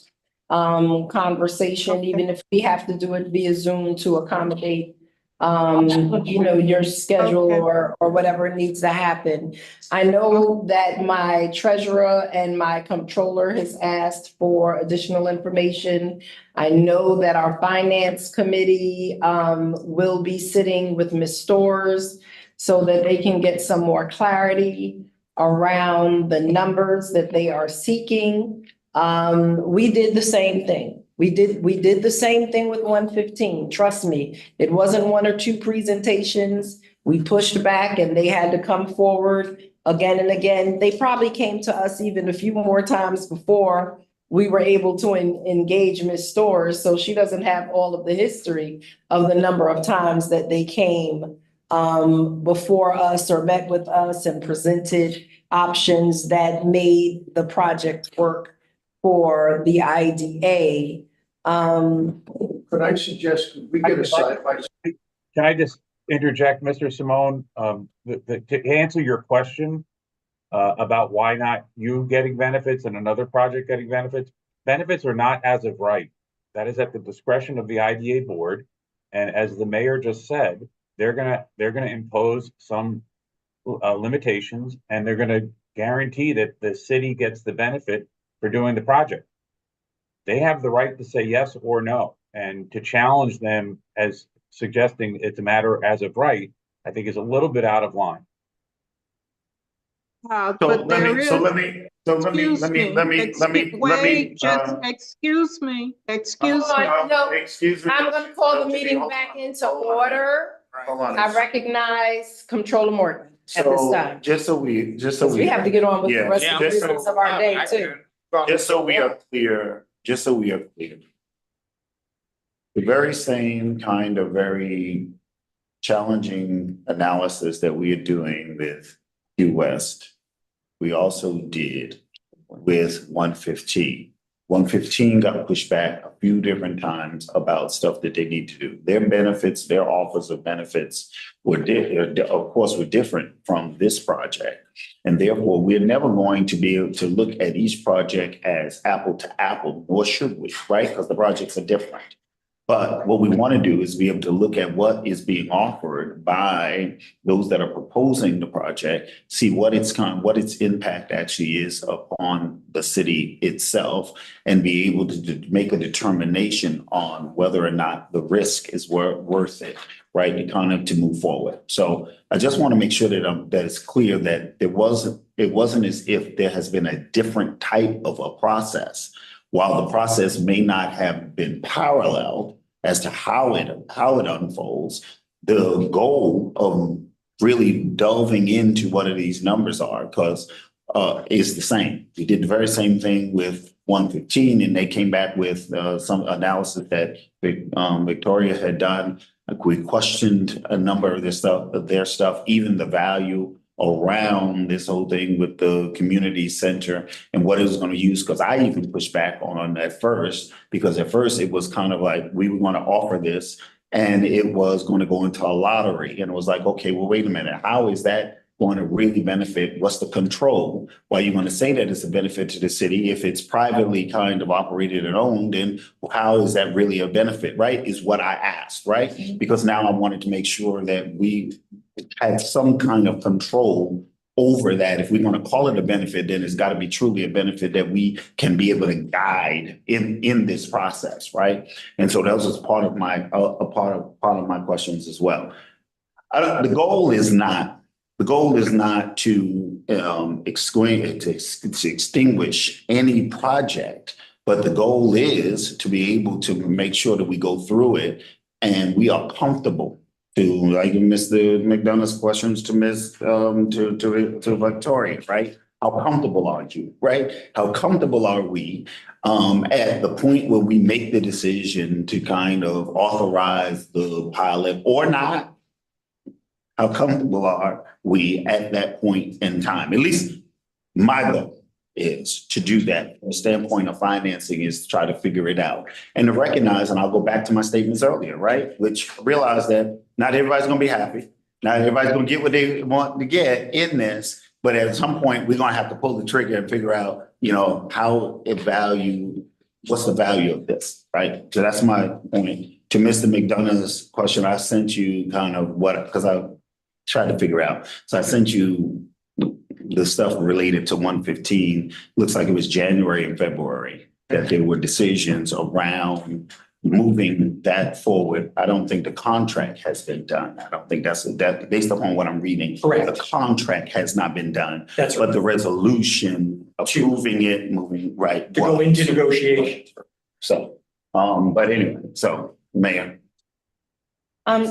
conversation, Okay. even if we have to do it via Zoom to accommodate your schedule Okay. or whatever needs to happen. I know that my treasurer and my comptroller has asked for additional information. I know that our finance committee will be sitting with Ms. Storrs so that they can get some more clarity around the numbers that they are seeking. We did the same thing. We did the same thing with 115. Trust me, it wasn't one or two presentations. We pushed back and they had to come forward again and again. They probably came to us even a few more times before we were able to engage Ms. Storrs. So she doesn't have all of the history of the number of times that they came before us or met with us and presented options that made the project work for the IDA. Could I suggest we get a side by side? Can I just interject, Mr. Simone? To answer your question, about why not you getting benefits and another project getting benefits. Benefits are not as of right. That is at the discretion of the IDA board. And as the mayor just said, they're gonna impose some limitations, and they're gonna guarantee that the city gets the benefit for doing the project. They have the right to say yes or no, and to challenge them as suggesting it's a matter as of right, I think is a little bit out of line. But let there me, is. so let me, Wait, just excuse me. No, excuse me. I'm gonna call the meeting back into order. Hold on. I recognize Comptroller Morton at this time. Just so we have to get on with the Yeah, rest of the just so- business of our day too. Just so we are clear, the very same kind of very challenging analysis that we are doing with Key West, we also did with 115. 115 got pushed back a few different times about stuff that they need to do. Their benefits, their offers of benefits were different from this project. And therefore, we're never going to be able to look at each project as apple to apple, nor should we, right? Because the projects are different. But what we want to do is be able to look at what is being offered by those that are proposing the project, see what its impact actually is upon the city itself, and be able to make a determination on whether or not the risk is worth it, right? To kind of to move forward. So I just want to make sure that that it's clear that it wasn't as if there has been a different type of a process. While the process may not have been parallel as to how it unfolds, the goal of really delving into what these numbers are, is the same. We did the very same thing with 115, and they came back with some analysis that Victoria had done. We questioned a number of their stuff, even the value around this whole thing with the community center and what it was going to use. Because I even pushed back on that first, because at first it was kind of like we were going to offer this and it was going to go into a lottery. And it was like, okay, well, wait a minute. How is that going to really benefit? What's the control? Why you want to say that it's a benefit to the city? If it's privately kind of operated and owned, then how is that really a benefit, right? Is what I asked, right? Because now I wanted to make sure that we had some kind of control over that. If we want to call it a benefit, then it's got to be truly a benefit that we can be able to guide in this process, right? And so that was part of my questions as well. The goal is not to extinguish any project, but the goal is to be able to make sure that we go through it and we are comfortable. To like Mr. McDonough's questions to to Victoria, right? How comfortable are you, right? How comfortable are we at the point where we make the decision to kind of authorize the pilot or not? How comfortable are we at that point in time? At least my goal is to do that. From the standpoint of financing is to try to figure it out and to recognize, and I'll go back to my statements earlier, right? Which realize that not everybody's going to be happy. Not everybody's going to get what they want to get in this, but at some point we're going to have to pull the trigger and figure out, what's the value of this, right? So that's my point. To Mr. McDonough's question, I sent you kind of because I tried to figure out. So I sent you the stuff related to 115. Looks like it was January and February that there were decisions around moving that forward. I don't think the contract has been done. I don't think that based upon what I'm reading. Correct. The contract has not been done. That's right. But the resolution approving it, moving right. To go into negotiations. So, but anyway, so Mayor.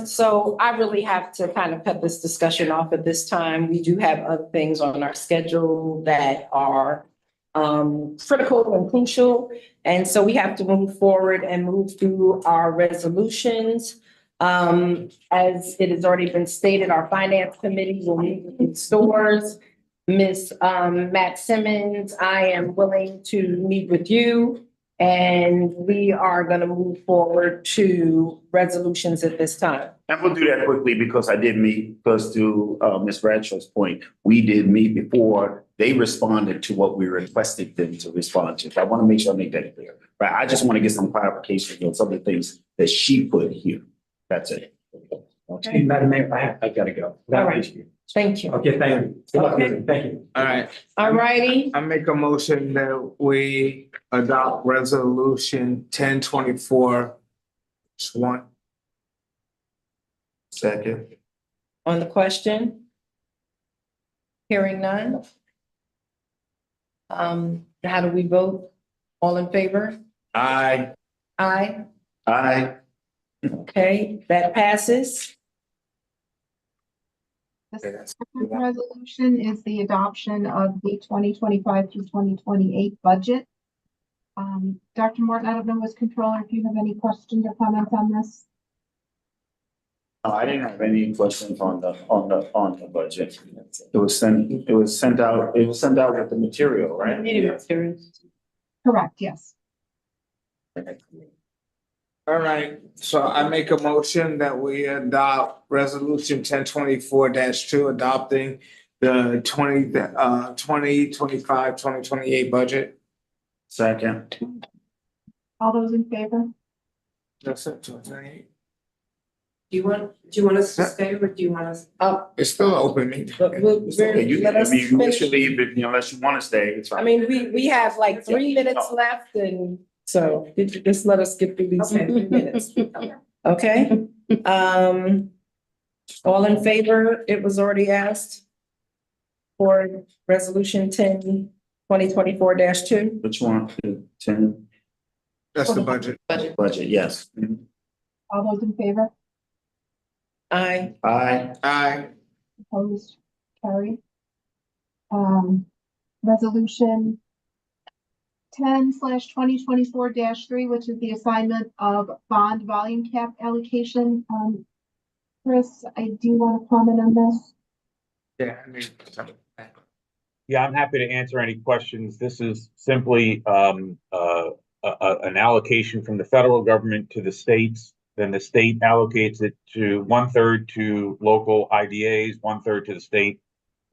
So I really have to kind of cut this discussion off at this time. We do have other things on our schedule that are critical and crucial. And so we have to move forward and move through our resolutions. As it has already been stated, our finance committee will meet with stores. Ms. Matt Simmons, I am willing to meet with you. And we are going to move forward to resolutions at this time. And we'll do that quickly because I did meet, because to Ms. Bradshaw's point, we did meet before they responded to what we requested them to respond to. I want to make sure I make that clear, right? I just want to get some clarification on some of the things that she put here. That's it. Okay. Madam Mayor, I gotta go. All right. Thank you. Okay, thank you. Good luck with Okay. it. Thank you. All right, All righty. I make a motion that we adopt resolution 1024. One. Second. On the question? Hearing none? How do we vote? All in favor? Aye. Aye. Aye. Okay, that passes. The Okay, that's- second resolution is the adoption of the 2025 to 2028 budget. Dr. Morton, I don't know, as controller, if you have any questions or comments on this? No, I didn't have any questions on the budget. It was sent out with the material, right? Correct, yes. All right, so I make a motion that we adopt resolution 1024-2, adopting the 2025-2028 budget. Second. All those in favor? That's it, 2028. Do you want us to stay or do you want us? It's still an open meeting. Okay, you, Let I us mean, you finish. should leave it, unless you want to stay, it's fine. I mean, we have like 3 minutes left and so just let us get through these 3 minutes. Okay, all in favor, it was already asked for resolution 2024-2. Which one? The 10 That's the budget. budget, yes. Mhm. All those in favor? Aye. Aye. Aye. Opposed? Carried. Resolution 10/2024-3, which is the assignment of bond volume cap allocation. Chris, do you want to comment on this? Yeah, I mean. Yeah, I'm happy to answer any questions. This is simply an allocation from the federal government to the states. Then the state allocates it to 1/3 to local IDAs, 1/3 to the state,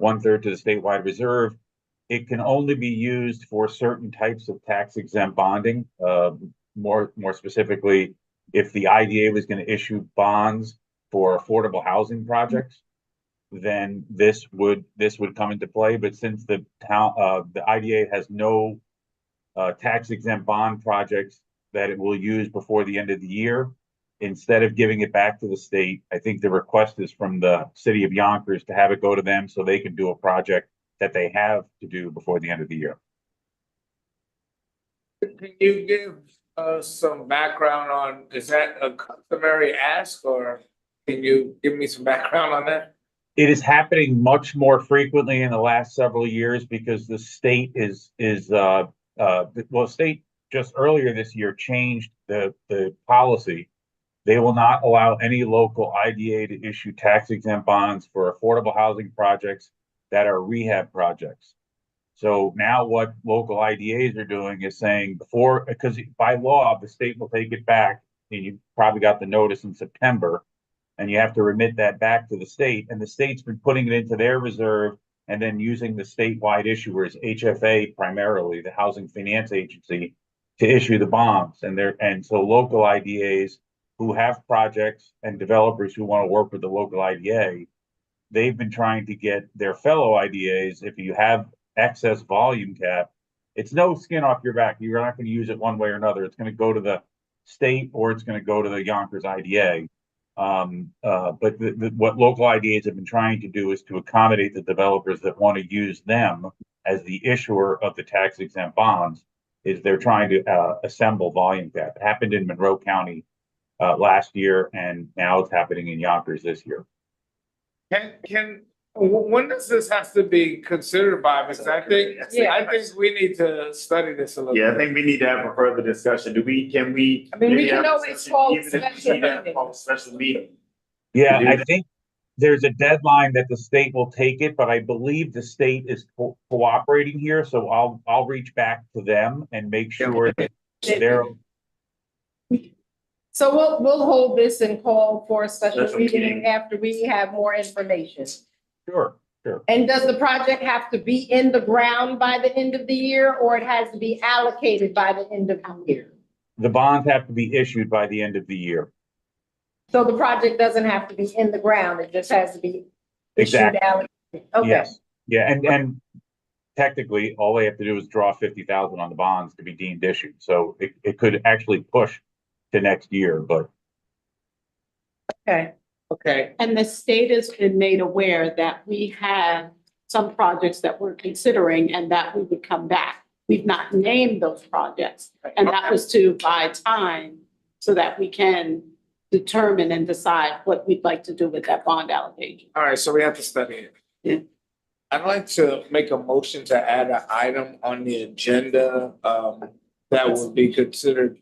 1/3 to the statewide reserve. It can only be used for certain types of tax exempt bonding. More specifically, if the IDA was going to issue bonds for affordable housing projects, then this would come into play. But since the IDA has no tax exempt bond projects that it will use before the end of the year, instead of giving it back to the state, I think the request is from the city of Yonkers to have it go to them so they can do a project that they have to do before the end of the year. Can you give us some background on, is that a customary ask, or can you give me some background on that? It is happening much more frequently in the last several years because the state state just earlier this year changed the policy. They will not allow any local IDA to issue tax exempt bonds for affordable housing projects that are rehab projects. So now what local IDAs are doing is saying because by law, the state will take it back, and you probably got the notice in September, and you have to remit that back to the state, and the state's been putting it into their reserve and then using the statewide issuers, HFA primarily, the Housing Finance Agency, to issue the bonds. And so local IDAs who have projects and developers who want to work with the local IDA, they've been trying to get their fellow IDAs, if you have excess volume cap, it's no skin off your back. You're not going to use it one way or another. It's going to go to the state or it's going to go to the Yonkers IDA. But what local IDAs have been trying to do is to accommodate the developers that want to use them as the issuer of the tax exempt bonds, is they're trying to assemble volume cap. It happened in Monroe County last year, and now it's happening in Yonkers this year. When does this have to be considered by? Because I think we need to study this a little. Yeah, I think we need to have a further discussion. Can we? I mean, we maybe can have a always discussion, call even if we special need to have a meeting. special meeting. Yeah, to do I that. think there's a deadline that the state will take it, but I believe the state is cooperating here, so I'll reach back to them and make sure that they're. So we'll hold this and call for a special Special meeting meeting. after we have more information. Sure. Sure. And does the project have to be in the ground by the end of the year, or it has to be allocated by the end of the year? The bonds have to be issued by the end of the year. So the project doesn't have to be in the ground, it just has to be issued, Exactly. allocated. Okay, Yes. Yeah, and technically, all they have to do is draw 50,000 on the bonds to be deemed issued. So it could actually push to next year, but okay, Okay, And the state has been made aware that we have some projects that we're considering and that we would come back. We've not named those projects, and that was to buy time so that we can determine and decide what we'd like to do with that bond allocation. all right, so we have to study it. Yeah. I'd like to make a motion to add an item on the agenda, that would be considered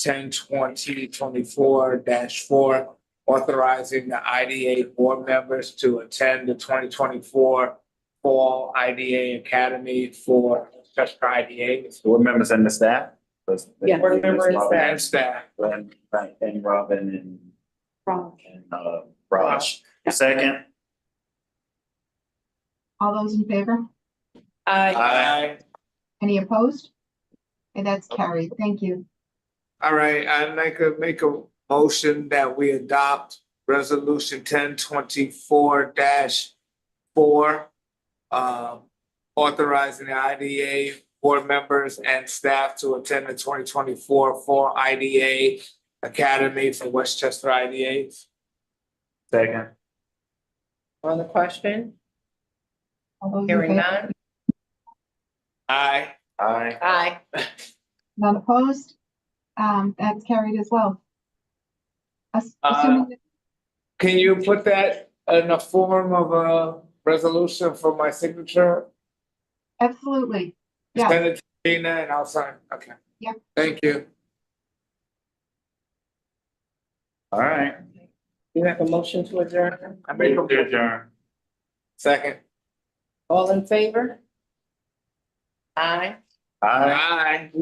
10/20/24-4, authorizing the IDA board members to attend the 2024 Fall IDA Academy for Chester IDA Board members and the staff? Yeah. Board member and staff. and staff. And Robin and, Wrong. Raj. Second? All those in favor? Aye. Any opposed? And that's carried. Thank you. All right, I'd like to make a motion that we adopt resolution 10/24-4. Authorizing the IDA board members and staff to attend the 2024 Fall IDA Academy for Westchester IDAs. Second. on the question, All those in hearing favor? none, Aye. Aye. aye. None opposed? That's carried as well. Assuming that Can you put that in the form of a resolution for my signature? absolutely. Yeah. Send it to Tina and I'll sign. Okay. Yep. Thank you. All right. You have a motion to adjourn? I make a Adjourn. second. All in favor? Aye. Aye. Aye.